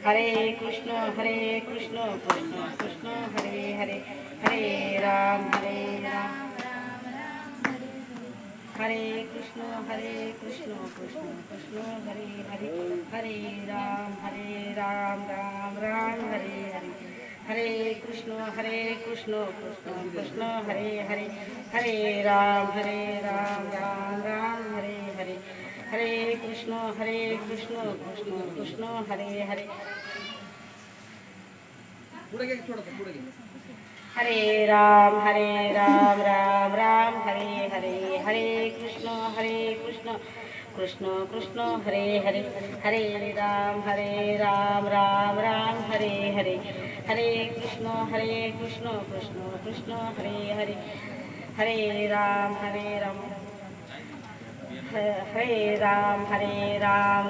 कृष्ण कृष्ण कृष्ण हरे हरे, हरे राम हरे कृष्ण कृष्ण कृष्ण हरे हरे, हरे राम राम राम हरे हरे, हरे कृष्ण कृष्ण कृष्ण हरे हरे, हरे राम राम राम हरे हरे, हरे कृष्ण कृष्ण कृष्ण हरे हरे, हरे राम राम राम हरे हरे, हरे कृष्ण कृष्ण कृष्ण हरे हरे, हरे राम राम राम हरे हरे, हरे कृष्ण कृष्ण कृष्ण हरे हरे, हरे राम हरे राम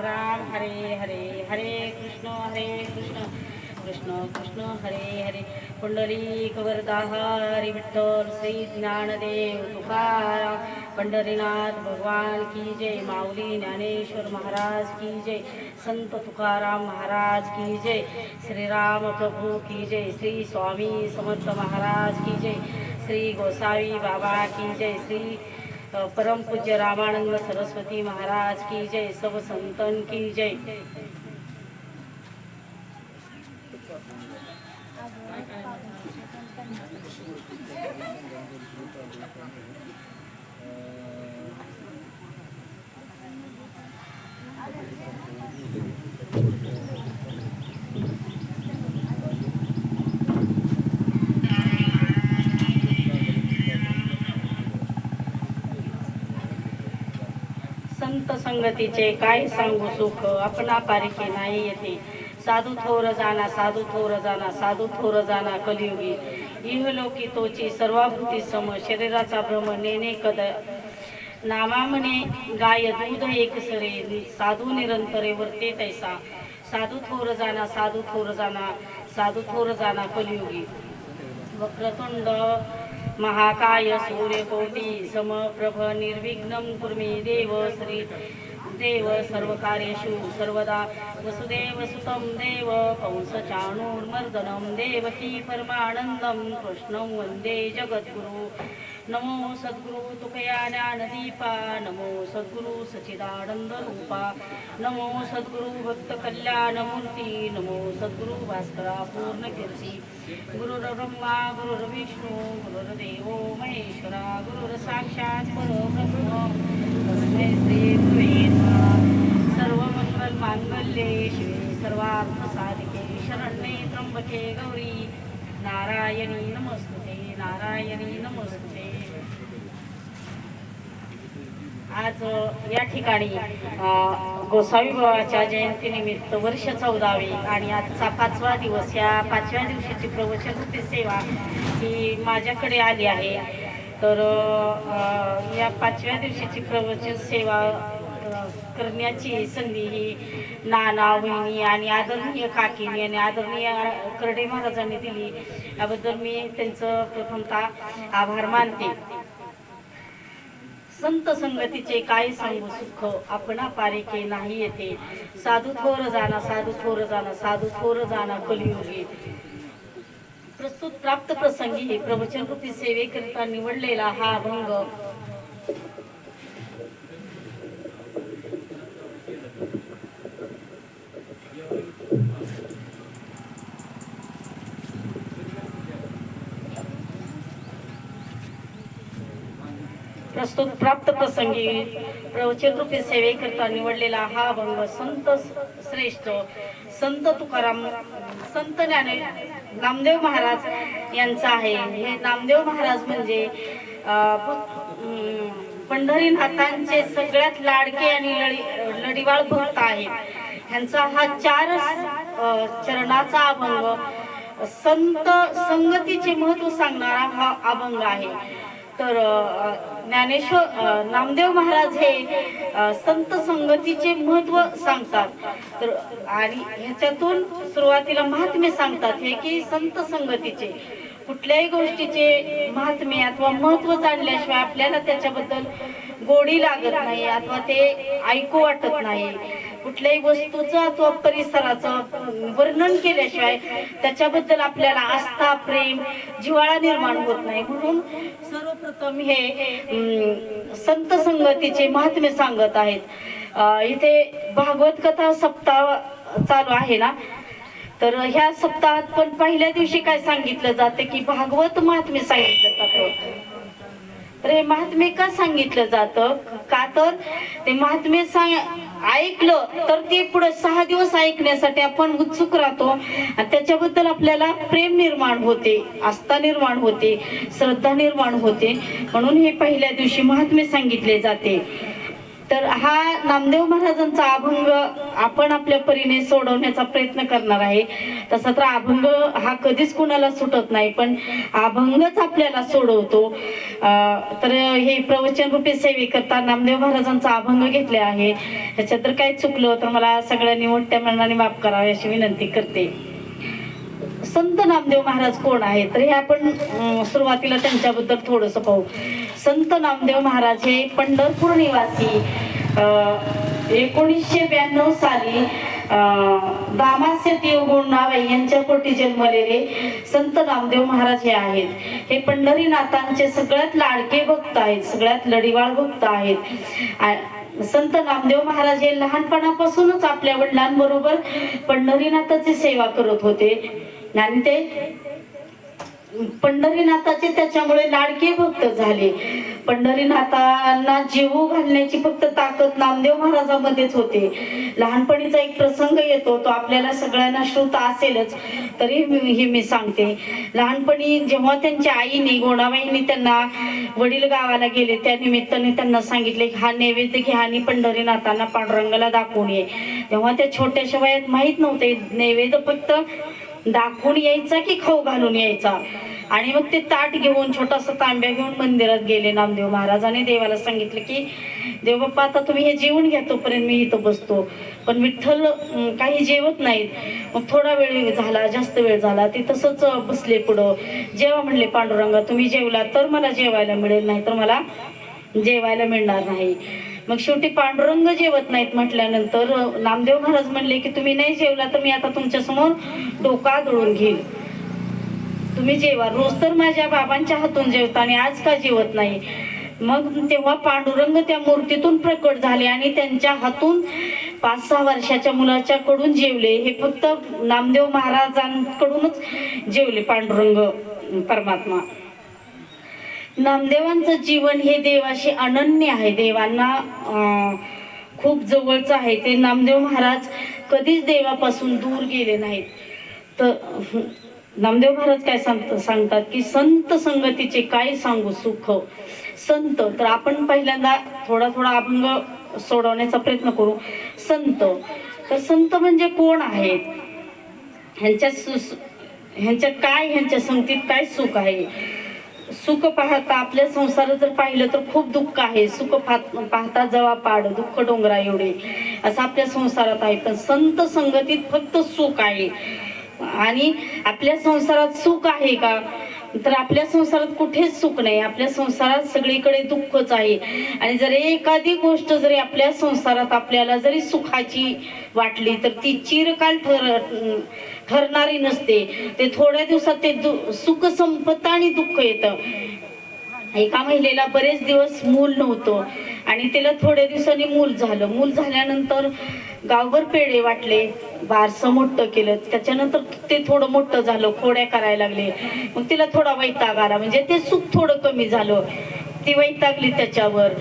राम हरे हरे, हरे कृष्ण कृष्ण कृष्ण हरे हरे, पुंडलिक वरदाहारी विठ्ठल श्री ज्ञानदेव तुकाराम, पंढरीनाथ भगवान की जय, माऊली ज्ञानेश्वर महाराज की जय, संत तुकाराम महाराज की जय, श्री राम प्रभु की जय, श्री स्वामी समर्थ महाराज की जय, श्री गोसावी बाबा की जय, श्री परम पूज्य रामानंद सरस्वती महाराज की जय, सब संतन की जय. संत संगतीचे काय सांगू सुख, आपणा पारिके नाही येते. साधू थोर जाना साधू थोर जाना कलियुगी, इहलोकी तोची सर्वाभूती सम, शरीराचा भ्रम नेने कद नामा म्हणे गाय दूध एक सरे, साधू निरंतरे वर्ते तैसा. साधू थोर जाना साधू थोर जाना कलियुगी, वक्रतुंड महाकाय सूर्यकोटी समप्रभ निर्विघ्नं कुर्मे देव सर्वकार्येषु सर्वदा. वसुदेव सुतं देव कंसचाणूर्मर्दनं, देवकी परमानन्दं कृष्णं वन्दे जगद्गुरु. नमो सद्गुरु तुकया ज्ञानदीपा, नमो सद्गुरु सच्चिदानंद रूपा, नमो सद्गुरु भक्त कल्याणमूर्ती, नमो सद्गुरु भास्करा पूर्ण कीर्ती. गुरुर्ब्रह्मा गुरुर्विष्णू गुरुर्देवो महेश्वरा, गुरुर साक्षात परब्रह्म तस्मै श्री गुरुवे नमः. सर्वमंगल मांगल्ये शिवे सर्वार्थ साधिके, शरण्ये त्र्यंबके गौरी नारायणी नमस्तुते, नारायणी नमस्तुते. आज या ठिकाणी गोसावी बाबाच्या जयंतीनिमित्त वर्ष 14वे आणि आजचा 5वा दिवस, या 5व्या दिवशीची प्रवचन सेवा ही माझ्याकडे आली आहे. तर या 5व्या दिवशीची प्रवचन सेवा करण्याची संधी ही नाना वहिनी आणि आदरणीय काकीनी आणि आदरणीय करडे महाराजांनी दिली, याबद्दल मी त्यांचं प्रथमतः आभार मानते. संत संगतीचे काय सांगू सुख, आपणा पारिके नाही येते. साधू थोर जाना साधू थोर जाना कलियुगी. प्रस्तुत प्राप्त प्रसंगी प्रवचन रूपी सेवेकरिता निवडलेला हा अभंग प्रस्तुत प्राप्त प्रसंगी प्रवचन रूपी सेवेकरिता निवडलेला हा अभंग संत श्रेष्ठ संत तुकाराम संत नामदेव महाराज यांचा आहे. हे नामदेव महाराज म्हणजे पंढरीनाथांचे सगळ्यात लाडके आणि लढीवाळ भक्त आहेत. ह्यांचा हा 4 चरणाचा अभंग संत संगतीचे महत्त्व सांगणारा हा अभंग आहे. तर ज्ञानेश्वर नामदेव महाराज हे संत संगतीचे महत्त्व सांगतात. तर आणि ह्याच्यातून सुरुवातीला महात्म्य सांगतात हे की संत संगतीचे कुठल्याही गोष्टीचे महात्म्य अथवा महत्त्व जाणल्याशिवाय आपल्याला त्याच्याबद्दल गोडी लागत नाही अथवा ते ऐकू वाटत नाही. कुठल्याही वस्तूचं अथवा परिसराचं वर्णन केल्याशिवाय त्याच्याबद्दल आपल्याला आस्था, प्रेम, जिव्हाळा निर्माण होत नाही. म्हणून सर्वप्रथम हे संत संगतीचे महात्म्य सांगत आहेत. इथे भागवत कथा सप्ताह चालू आहे ना, तर ह्या सप्ताहात पण पहिल्या दिवशी काय सांगितलं जाते की भागवत महात्म्य सांगितलं जातं. तर हे महात्म्य का सांगितलं जातं? का तर ते महात्म्य ऐकलं तर ते पुढे 6 दिवस ऐकण्यासाठी आपण उत्सुक राहतो आणि त्याच्याबद्दल आपल्याला प्रेम निर्माण होते, आस्था निर्माण होते, श्रद्धा निर्माण होते. म्हणून हे पहिल्या दिवशी महात्म्य सांगितले जाते. तर हा नामदेव महाराजांचा अभंग आपण आपल्या परीने सोडवण्याचा प्रयत्न करणार आहे. तसा तर अभंग हा कधीच कुणाला सुटत नाही, पण अभंगच आपल्याला सोडवतो. तर हे प्रवचन रूपी सेवेकरता नामदेव महाराजांचा अभंग घेतले आहे. ह्याच्यात जर काही चुकलं तर मला सगळ्यांनी मोठ्या मनाने माफ करावे अशी विनंती करते. संत नामदेव महाराज कोण आहे? तर हे आपण सुरुवातीला त्यांच्याबद्दल थोडंसं पाहू. संत नामदेव महाराज हे पंढरपूर निवासी 1992 साली दामास्य देवगुणाबाई यांच्या पोटी जन्मलेले संत नामदेव महाराज हे आहेत. हे पंढरीनाथांचे सगळ्यात लाडके भक्त आहेत, सगळ्यात लढीवाळ भक्त आहेत. संत नामदेव महाराज हे लहानपणापासूनच आपल्या वडिलांबरोबर पंढरीनाथाची सेवा करत होते आणि ते पंढरीनाथाचे त्याच्यामुळे लाडके भक्त झाले. पंढरीनाथांना जीव घालण्याची फक्त ताकद नामदेव महाराजांमध्येच होते. लहानपणीचा एक प्रसंग येतो, तो आपल्याला सगळ्यांना श्रुत असेलच, तरी मी सांगते. लहानपणी जेव्हा त्यांच्या आईने गोणाबाईंनी त्यांना वडील गावाला गेले त्या निमित्ताने त्यांना सांगितले हा नैवेद्य घ्या आणि पंढरीनाथांना पांडुरंगाला दाखवून ये. तेव्हा त्या छोट्याशा वयात माहित नव्हते नैवेद्य फक्त दाखवून यायचा की खाऊ घालून यायचा. आणि मग ते ताट घेऊन छोटासा तांब्या घेऊन मंदिरात गेले नामदेव महाराज आणि देवाला सांगितलं की देव बाप्पा आता तुम्ही हे जेवून घ्या, तोपर्यंत मी इथं बसतो. पण विठ्ठल काही जेवत नाहीत. मग थोडा वेळ झाला, जास्त वेळ झाला, ते तसंच बसले पुढं. जेव्हा म्हणले पांडुरंगा तुम्ही जेवला तर मला जेवायला मिळेल, नाही तर मला जेवायला मिळणार नाही. मग शेवटी पांडुरंग जेवत नाहीत म्हटल्यानंतर नामदेव महाराज म्हणले की तुम्ही नाही जेवला तर मी आता तुमच्या समोर डोका दळून घेईल, तुम्ही जेवा. रोज तर माझ्या बाबांच्या हातून जेवता आणि आज का जेवत नाही? मग तेव्हा पांडुरंग त्या मूर्तीतून प्रकट झाले आणि त्यांच्या हातून 5-6 वर्षाच्या मुलाच्या कडून जेवले. हे फक्त नामदेव महाराजांकडूनच जेवले पांडुरंग परमात्मा. नामदेवांचं जीवन हे देवाशी अनन्य आहे, देवांना खूप जवळचं आहे. ते नामदेव महाराज कधीच देवापासून दूर गेले नाहीत. तर नामदेव महाराज काय सांगतात की संत संगतीचे काय सांगू सुख. संत तर आपण पहिल्यांदा थोडा अभंग सोडवण्याचा प्रयत्न करू. संत तर संत म्हणजे कोण आहेत? ह्यांच्या काय, ह्यांच्या संगतीत काय सुख आहे? सुख पाहता आपल्या संसारात जर पाहिलं तर खूप दुःख आहे. सुख पाहता जवा पाड दुःख डोंगरा एवढे असं आपल्या संसारात आहे. पण संत संगतीत फक्त सुख आहे. आणि आपल्या संसारात सुख आहे का? तर आपल्या संसारात कुठेच सुख नाही. आपल्या संसारात सगळीकडे दुःखच आहे. आणि जर एखादी गोष्ट जरी आपल्या संसारात आपल्याला जरी सुखाची वाटली तर ती चिरकाल ठरणारी नसते. ते थोड्या दिवसात ते सुख संपतं आणि दुःख येतं. एका महिलेला बरेच दिवस मूल नव्हतं आणि तिला थोड्या दिवसांनी मूल झालं. मूल झाल्यानंतर गावभर पेढे वाटले, बारसं मोठं केलं. त्याच्यानंतर ते थोडं मोठं झालं, खोड्या करायला लागले. मग तिला थोडा वैताग आला, म्हणजे ते सुख थोडं कमी झालं. ती वैतागली त्याच्यावर.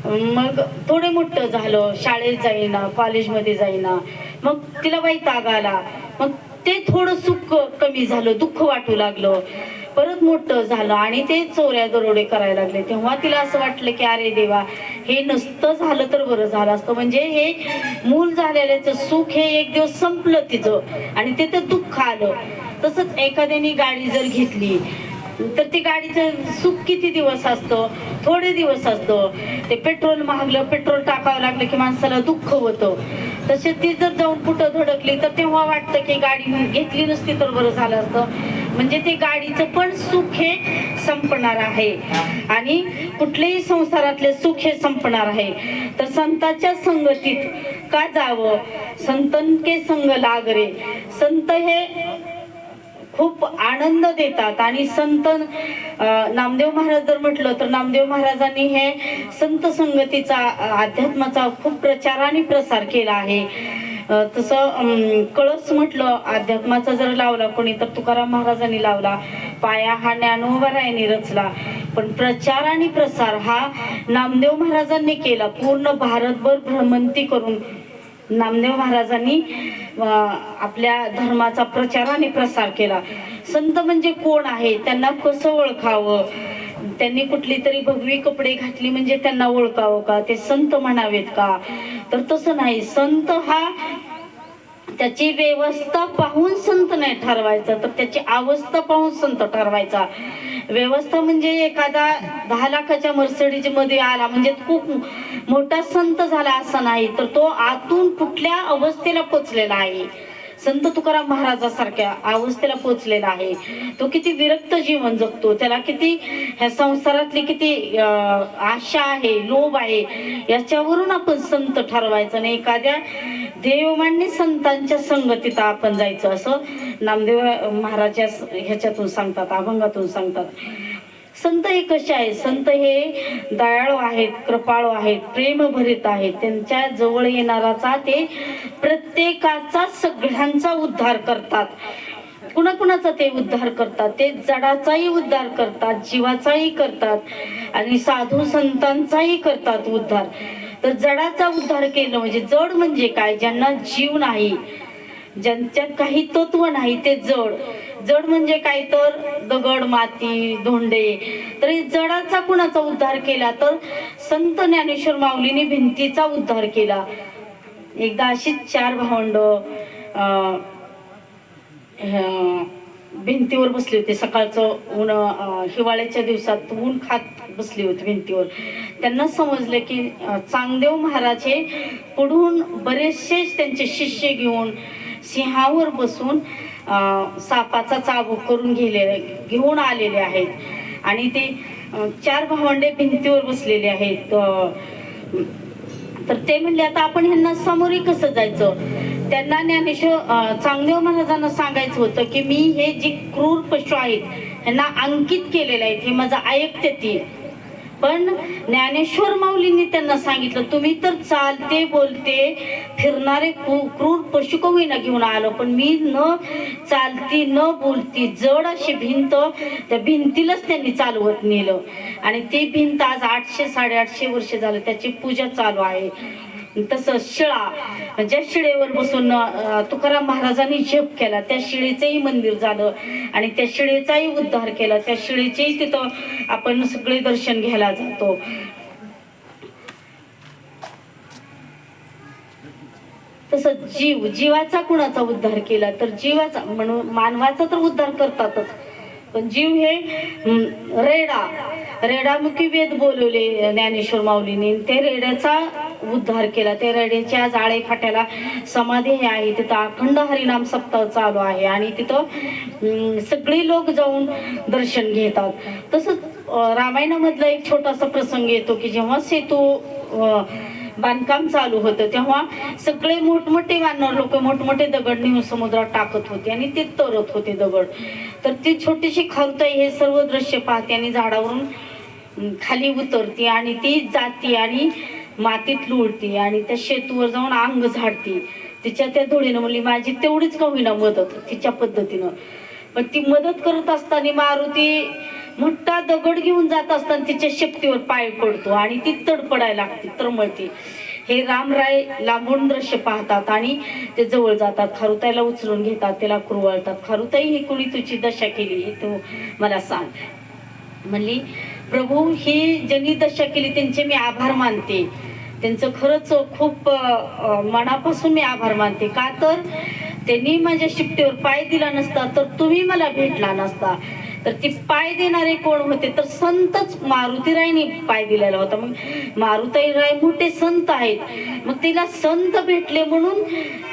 मग थोडं मोठं झालं, शाळेत जाईना, कॉलेजमध्ये जाईना, मग तिला वैताग आला. मग ते थोडं सुख कमी झालं, दुःख वाटू लागलं. परत मोठं झालं आणि ते चोऱ्या दरोडे करायला लागले. तेव्हा तिला असं वाटलं की अरे देवा, हे नसतं झालं तर बरं झालं असतं. म्हणजे हे मूल झालेल्याचं सुख हे एक दिवस संपलं तिचं आणि तिथं दुःख आलं. तसंच एखाद्याने गाडी जर घेतली तर ती गाडीचं सुख किती दिवस असतं? थोडे दिवस असतं. ते पेट्रोल महागलं, पेट्रोल टाकावं लागलं की माणसाला दुःख होतं. तसे ती जर जाऊन कुठं धडकली तर तेव्हा वाटतं की गाडी घेतली नसती तर बरं झालं असतं. म्हणजे ते गाडीचं पण सुख हे संपणार आहे आणि कुठलेही संसारातले सुख हे संपणार आहे. तर संतांच्या संगतीत का जावं, संतन के संग लाग रे. संत हे खूप आनंद देतात आणि संत नामदेव महाराज जर म्हटलं तर नामदेव महाराजांनी हे संत संगतीचा अध्यात्माचा खूप प्रचार आणि प्रसार केला आहे. तसं कळस म्हटलं अध्यात्माचा जर लावला कोणी तर तुकाराम महाराजांनी लावला. पाया हा ज्ञानोबारायांनी रचला, पण प्रचार आणि प्रसार हा नामदेव महाराजांनी केला. पूर्ण भारतभर भ्रमंती करून नामदेव महाराजांनी आपल्या धर्माचा प्रचार आणि प्रसार केला. संत म्हणजे कोण आहे, त्यांना कसं ओळखावं, त्यांनी कुठली तरी भगवी कपडे घातली म्हणजे त्यांना ओळखावं का, ते संत म्हणावेत का, तर तसं नाही. संत हा त्याची व्यवस्था पाहून संत नाही ठरवायचा, तर त्याची अवस्था पाहून संत ठरवायचा. व्यवस्था म्हणजे एखादा 10 लाखाच्या मर्सिडीज मध्ये आला म्हणजे खूप मोठा संत झाला असं नाही, तर तो आतून कुठल्या अवस्थेला पोचलेला आहे. संत तुकाराम महाराजासारख्या अवस्थेला पोचलेला आहे. तो किती विरक्त जीवन जगतो, त्याला किती ह्या संसारातली किती आशा आहे, लोभ आहे, याच्यावरून आपण संत ठरवायचं नाही. एखाद्या देवमान्य संतांच्या संगतीत आपण जायचं असं नामदेव महाराज ह्याच्यातून सांगतात, अभंगातून सांगतात. संत हे कसे आहेत, संत हे दयाळू आहेत, कृपाळू आहेत, प्रेम भरीत आहेत. त्यांच्या जवळ येणाराचा ते प्रत्येकाचा सगळ्यांचा उद्धार करतात. कुणाकुणाचा ते उद्धार करतात, ते जडाचाही उद्धार करतात, जीवाचाही करतात आणि साधू संतांचाही करतात उद्धार. तर जडाचा उद्धार केलं म्हणजे जड म्हणजे काय, ज्यांना जीव नाही, ज्यांच्यात काही तत्व नाही ते जड. जड म्हणजे काय तर दगड, माती, धोंडे. तर जडाचा कुणाचा उद्धार केला तर संत ज्ञानेश्वर माऊलीने भिंतीचा उद्धार केला. एकदा अशीच 4 भावंड भिंतीवर बसले होते. सकाळचं ऊन, हिवाळ्याच्या दिवसात ऊन खात बसले होते भिंतीवर. त्यांना समजलं की चांगदेव महाराज हे पुढून बरेचसे त्यांचे शिष्य घेऊन सिंहावर बसून सापाचा चाबूक करून घेऊन आलेले आहेत आणि ते 4 भावंडे भिंतीवर बसलेले आहेत. तर ते म्हणले आता आपण ह्यांना सामोरे कसं जायचं. त्यांना ज्ञानेश्वर चांगदेव महाराजांना सांगायचं होतं की मी हे जे क्रूर पशु आहेत ह्यांना अंकित केलेले आहेत, हे माझं ऐकते ती. पण ज्ञानेश्वर माऊलींनी त्यांना सांगितलं तुम्ही तर चालते बोलते फिरणारे क्रूर पशु का होईना घेऊन आलो, पण मी न चालती न बोलती जड अशी भिंत, त्या भिंतीलाच त्यांनी चालवत नेलं आणि ती भिंत आज 800-850 वर्ष झालं त्याची पूजा चालू आहे. तसं शिळा, ज्या शिळेवर बसून तुकाराम महाराजांनी जप केला त्या शिळेचंही मंदिर झालं आणि त्या शिळेचाही उद्धार केला. त्या शिळेचेही तिथं आपण सगळे दर्शन घ्यायला जातो. तसं जीवाचा कुणाचा उद्धार केला तर जीवाचा, म्हणून मानवाचा तर उद्धार करतातच, पण जीव हे रेडामुखी वेद बोलवले ज्ञानेश्वर माऊलीने, ते रेड्याचा उद्धार केला. त्या रेड्याच्या जाळे फाट्याला समाधी आहे, तिथं अखंड हरिनाम सप्ताह चालू आहे आणि तिथं सगळे लोक जाऊन दर्शन घेतात. तसंच रामायणामधला एक छोटासा प्रसंग येतो की जेव्हा सेतू बांधकाम चालू होतं तेव्हा सगळे मोठमोठे वानर लोक मोठमोठे दगड नेऊन समुद्रात टाकत होते आणि ते तरत होते दगड. तर ती छोटीशी खारुताई हे सर्व दृश्य पाहते आणि झाडावरून खाली उतरते आणि ती जाती आणि मातीत लुळती आणि त्या शेतूवर जाऊन अंग झाडती. तिच्या त्या धुळीनं म्हणली माझी तेवढीच का होईना मदत तिच्या पद्धतीनं. पण ती मदत करत असताना मारुती मोठा दगड घेऊन जात असताना तिच्या शेपटीवर पाय पडतो आणि ती तडपडायला लागते, तरमळते. हे रामराय लांबून दृश्य पाहतात आणि ते जवळ जातात, खारुताईला उचलून घेतात, त्याला कुरवाळतात. खारुताई ही कुणी तुझी दशा केली हे तू मला सांग. म्हणली प्रभू ही ज्यांनी दशा केली त्यांचे मी आभार मानते, त्यांचं खरंच खूप मनापासून मी आभार मानते. का तर त्यांनी माझ्या शिपटीवर पाय दिला नसता तर तुम्ही मला भेटला नसता. तर ती पाय देणारे कोण होते तर संतच मारुतीरायने पाय दिलेला होता. मग मारुतीराय मोठे संत आहेत, मग तिला संत भेटले म्हणून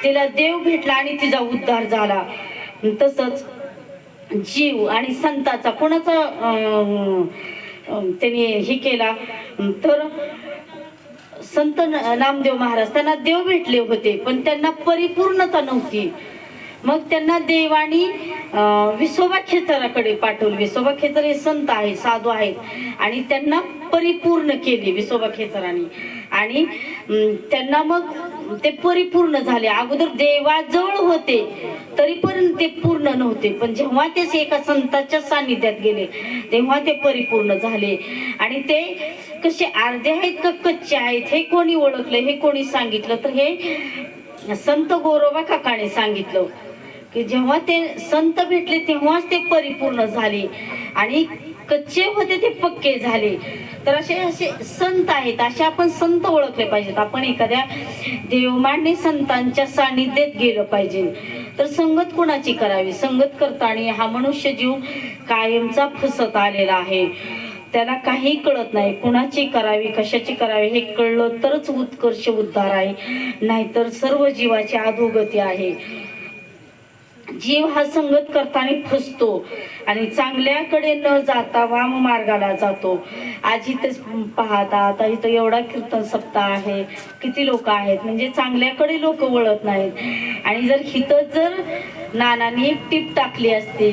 तिला देव भेटला आणि तिचा उद्धार झाला. तसंच जीव आणि संताचा कोणाचा त्यांनी हे केला तर संत नामदेव महाराज. त्यांना देव भेटले होते पण त्यांना परिपूर्णता नव्हती. मग त्यांना देवानी विसोबा खेचराकडे पाठवले. विसोबा खेचर हे संत आहेत, साधू आहेत आणि त्यांना परिपूर्ण केले विसोबा खेचरांनी. आणि त्यांना मग ते परिपूर्ण झाले. अगोदर देवाजवळ होते तरी पण ते पूर्ण नव्हते, पण जेव्हा ते एका संताच्या सानिध्यात गेले तेव्हा ते परिपूर्ण झाले. आणि ते कसे अर्धे आहेत का कच्चे आहेत हे कोणी ओळखलं, हे कोणी सांगितलं तर हे संत गोरोबा काकाने सांगितलं की जेव्हा ते संत भेटले तेव्हाच ते परिपूर्ण झाले आणि कच्चे होते ते पक्के झाले. तर असे असे संत आहेत, असे आपण संत ओळखले पाहिजेत. आपण एखाद्या देवमान्य संतांच्या सानिध्यात गेलं पाहिजे. तर संगत कुणाची करावी? संगत करताना हा मनुष्य जीव कायमचा फसत आलेला आहे. त्याला काही कळत नाही, कुणाची करावी कशाची करावी हे कळलं तरच उत्कर्ष उद्धार आहे, नाहीतर सर्व जीवाची अधोगती आहे. जीव हा संगत करताना फसतो आणि चांगल्याकडे न जाता वाम मार्गाला जातो. आज इथेच पाहता आता इथं एवढा कीर्तन सप्ताह आहे, किती लोक आहेत म्हणजे चांगल्याकडे लोक वळत नाहीत. आणि जर इथं जर नानाने एक टीप टाकली असते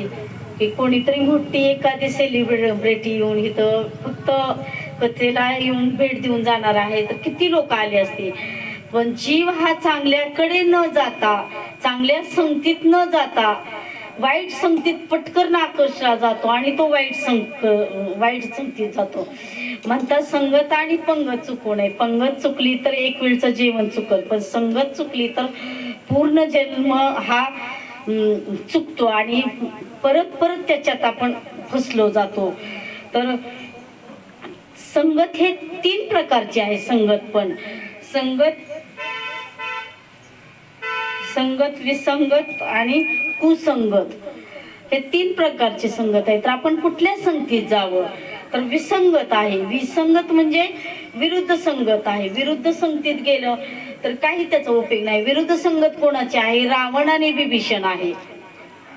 की कोणीतरी मोठी एखादी सेलिब्रिटी येऊन इथं फक्त कथेला येऊन भेट देऊन जाणार आहे तर किती लोक आले असते. पण जीव हा चांगल्याकडे न जाता, चांगल्या संगतीत न जाता वाईट संगतीत पटकन आकर्षला जातो आणि तो वाईट संगतीत जातो. म्हणतात संगत आणि पंगत चुकू नये. पंगत चुकली तर एक वेळचं जेवण चुकल, पण संगत चुकली तर पूर्ण जन्म हा चुकतो आणि परत परत त्याच्यात आपण फसलो जातो. तर संगत हे 3 प्रकारचे आहे. संगत पण संगत विसंगत आणि कुसंगत हे 3 प्रकारचे संगत आहेत. तर आपण कुठल्या संगतीत जावं? तर विसंगत आहे. विसंगत म्हणजे विरुद्ध संगत आहे. विरुद्ध संगतीत गेलं तर काही त्याचा उपयोग नाही. विरुद्ध संगत कोणाची आहे? रावण आणि विभीषण आहे,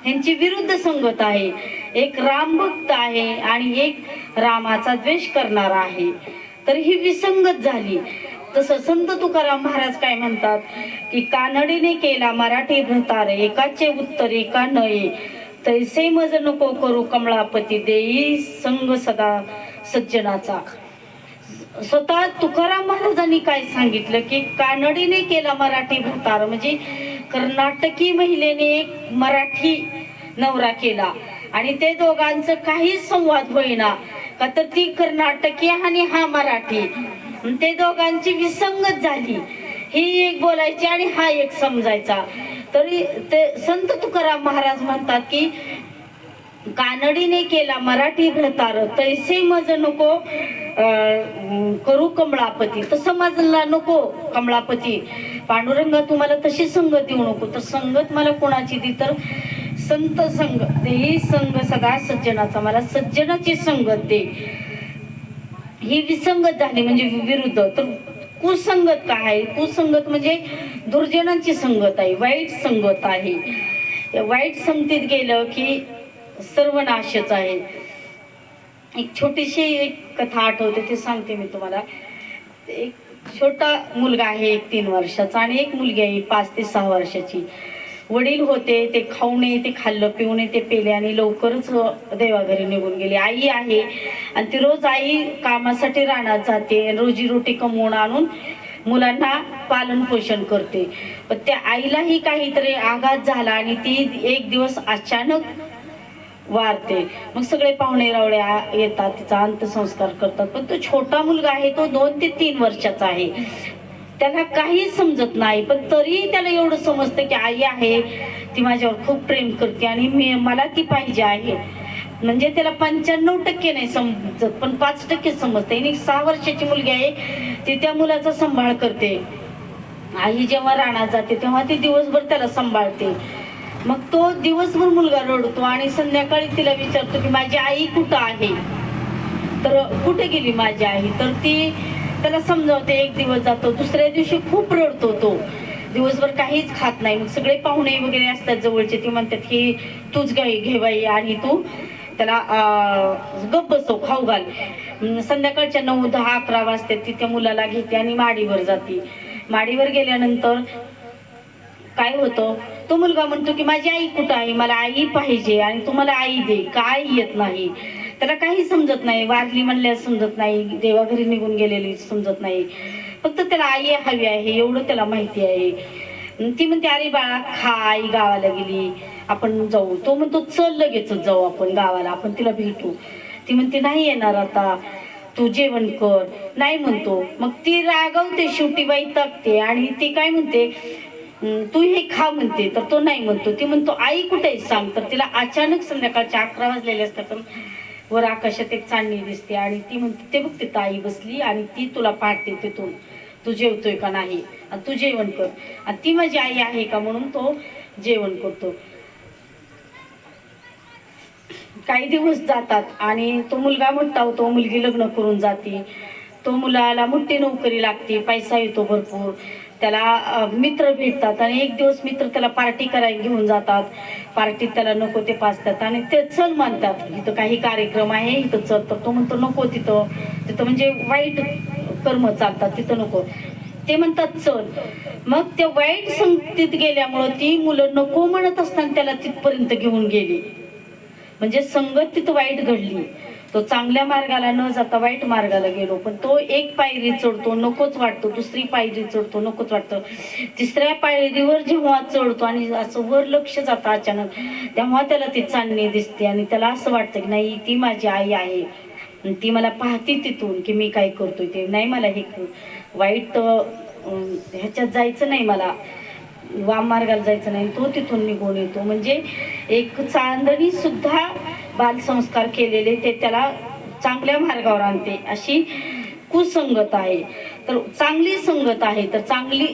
ह्यांची विरुद्ध संगत आहे. एक राम भक्त आहे आणि एक रामाचा द्वेष करणारा आहे. तर ही विसंगत झाली. तसं संत तुकाराम महाराज काय म्हणतात की कानडीने केला मराठी भ्रतार, एकाचे उत्तर एका नये, तैसे मज नको करू कमळापती, देई संग सदा सज्जनाचा. स्वतः तुकाराम महाराजांनी काय सांगितलं की कानडीने केला मराठी भ्रतार म्हणजे कर्नाटकी महिलेने एक मराठी नवरा केला आणि ते दोघांचं काहीच संवाद होईना का, तर ती कर्नाटकी आणि हा मराठी, ते दोघांची विसंगत झाली. ही एक बोलायची आणि हा एक समजायचा. तरी ते संत तुकाराम महाराज म्हणतात की कानडीने केला मराठी भ्रतार, तैसे मज नको करू कमळापती. तसं माझला नको कमळापती, पांडुरंगा तुम्हाला तशी संगत देऊ नको. तर संगत मला कोणाची दी? तर संत संग देई संग सदा सज्जनाचा, मला सज्जनाची संगत दे. ही विसंगत झाली म्हणजे विरुद्ध. तर कुसंगत काय आहे? कुसंगत म्हणजे दुर्जनांची संगत आहे, वाईट संगत आहे. त्या वाईट संगतीत गेलं की सर्वनाशच आहे. एक छोटीशी एक कथा आठवते, ते सांगते मी तुम्हाला. एक छोटा मुलगा आहे 3 वर्षाचा आणि एक मुलगी आहे 5 ते 6 वर्षाची. वडील होते, ते खाऊने, ते खाल्लं, पिऊने, ते पेले आणि लवकरच देवाघरी निघून गेले. आई आहे आणि ती रोज आई कामासाठी रानात जाते, रोजीरोटी कमवून आणून मुलांना पालन पोषण करते. पण त्या आईलाही काहीतरी आघात झाला आणि ती एक दिवस अचानक वारते. मग सगळे पाहुणे रावळे येतात, तिचा अंत्यसंस्कार करतात. पण तो छोटा मुलगा आहे, तो 2 ते 3 वर्षाचा आहे, त्याला काही समजत नाही. पण तरी त्याला एवढं समजतं की आई आहे, ती माझ्यावर खूप प्रेम करते आणि मला ती पाहिजे आहे. म्हणजे त्याला 95% नाही समजत, पण 5% समजते. आणि 6 वर्षाची मुलगी आहे, ती त्या मुलाचा सांभाळ करते. आई जेव्हा रानात जाते तेव्हा ती दिवसभर त्याला सांभाळते. मग तो दिवसभर मुलगा रडतो आणि संध्याकाळी तिला विचारतो की माझी आई कुठं आहे? तर कुठे गेली माझी आई? तर ती त्याला समजावते. एक दिवस जातो, दुसऱ्या दिवशी खूप रडतो तो. दिवसभर काहीच खात नाही. मग सगळे पाहुणे वगैरे असतात जवळचे, ते म्हणतात की तूच गाई घे बाई आणि तू त्याला गप्प बसव, खाऊ घाल. संध्याकाळच्या 9, 10, 11 वाजता ती त्या मुलाला घेते आणि माडीवर जाते. माडीवर गेल्यानंतर काय होतं, तो मुलगा म्हणतो की माझी आई कुठं आहे, मला आई पाहिजे आणि तू मला आई दे. काय येत नाही त्याला, काही समजत नाही. वारली म्हणल्या समजत नाही, देवाघरी निघून गेलेली समजत नाही. फक्त त्याला आई हवी आहे एवढं त्याला माहिती आहे. ती म्हणते अरे बाळा खा, आई गावाला गेली, आपण जाऊ. तो म्हणतो चल लगेच जाऊ आपण गावाला, आपण तिला भेटू. ती म्हणते नाही येणार आता, तू जेवण कर. नाही म्हणतो. मग ती रागवते, शेवटी बाई टाकते आणि ती काय म्हणते तू हे खा म्हणते, तर तो नाही म्हणतो. ती म्हणतो आई कुठे सांग. तर तिला अचानक संध्याकाळच्या 11 वाजलेले असतात, वर आकाशात एक चांदणी दिसते आणि ती म्हणते ते बघ तिथं आई बसली आणि ती तुला पाहते तिथून, तू जेवतोय का नाही आणि तू जेवण कर. आणि ती माझी आई आहे का म्हणून तो जेवण करतो. काही दिवस जातात आणि तो मुलगा मोठा होतो, मुलगी लग्न करून जाते. तो मुलाला मोठी नोकरी लागते, पैसा येतो भरपूर. त्याला मित्र भेटतात आणि एक दिवस मित्र त्याला पार्टी करायला घेऊन जातात. पार्टीत त्याला नको ते पाचतात आणि ते चल म्हणतात, इथं काही कार्यक्रम आहे इथं चल. तर तो म्हणतो नको, तिथं म्हणजे वाईट कर्म चालतात, तिथं नको. ते म्हणतात चल. मग त्या वाईट संगतीत गेल्यामुळं ती मुलं नको म्हणत असताना त्याला तिथपर्यंत घेऊन गेली. म्हणजे संगत तिथं वाईट घडली. तो चांगल्या मार्गाला न जाता वाईट मार्गाला गेलो. पण तो एक पायरी चढतो नकोच वाटतो, दुसरी पायरी चढतो नकोच वाटतं, तिसऱ्या पायरीवर जेव्हा चढतो आणि असं वर लक्ष जातं अचानक, तेव्हा त्याला ती चांदणी दिसते आणि त्याला असं वाटतं की नाही ती माझी आई आहे, ती मला पाहते तिथून की मी काय करतोय ते. नाही मला हे वाईट ह्याच्यात जायचं नाही, मला वाम मार्गाला जायचं नाही. तो तिथून निघून येतो. म्हणजे एक चांदणी सुद्धा बालसंस्कार केलेले ते त्याला चांगल्या मार्गावर आणते. अशी कुसंगत आहे. तर चांगली संगत आहे, तर चांगली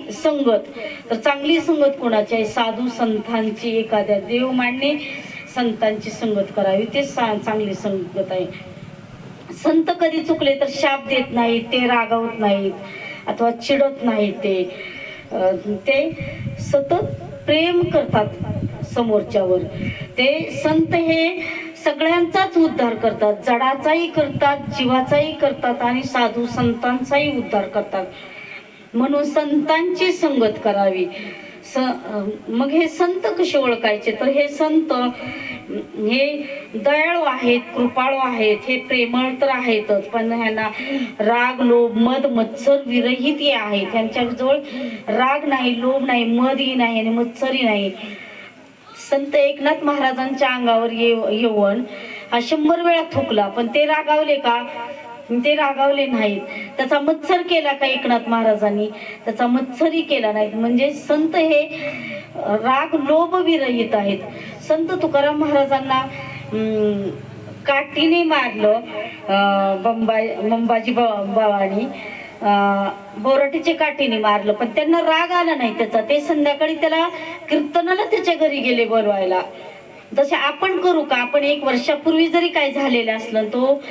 संगत कोणाची आहे? साधू संतांची, एखाद्या देव मान्य संतांची संगत करावी, ते चांगली संगत आहे. संत कधी चुकले तर शाप देत नाहीत, ते रागावत नाहीत अथवा चिडत नाहीत. ते सतत प्रेम करतात समोरच्यावर. ते संत हे सगळ्यांचाच उद्धार करतात, जडाचाही करतात, जीवाचाही करतात आणि साधू संतांचाही उद्धार करतात. म्हणून संतांची संगत करावी. मग हे संत कसे ओळखायचे? तर हे संत हे दयाळू आहेत, कृपाळू आहेत, हे प्रेमळ तर आहेतच, पण ह्यांना राग, लोभ, मद, मत्सर विरहित हे आहेत. त्यांच्याजवळ राग नाही, लोभ नाही, मदही नाही आणि मत्सरही नाही. संत एकनाथ महाराजांच्या अंगावर येऊन हा 100 वेळा थुकला, पण ते रागावले का? ते रागावले नाहीत. त्याचा मत्सर केला का एकनाथ महाराजांनी? त्याचा मत्सरही केला नाही. म्हणजे संत हे राग, लोभ विरहित आहेत. संत तुकाराम महाराजांना काठीने मारलं मंबाजी बाबांनी, बोराटीच्या काठीने मारलं, पण त्यांना राग आला नाही त्याचा. ते संध्याकाळी त्याला कीर्तनाला त्याच्या घरी गेले बोलवायला. तसे आपण करू का? आपण 1 वर्षापूर्वी जरी काय झालेलं असलं, तो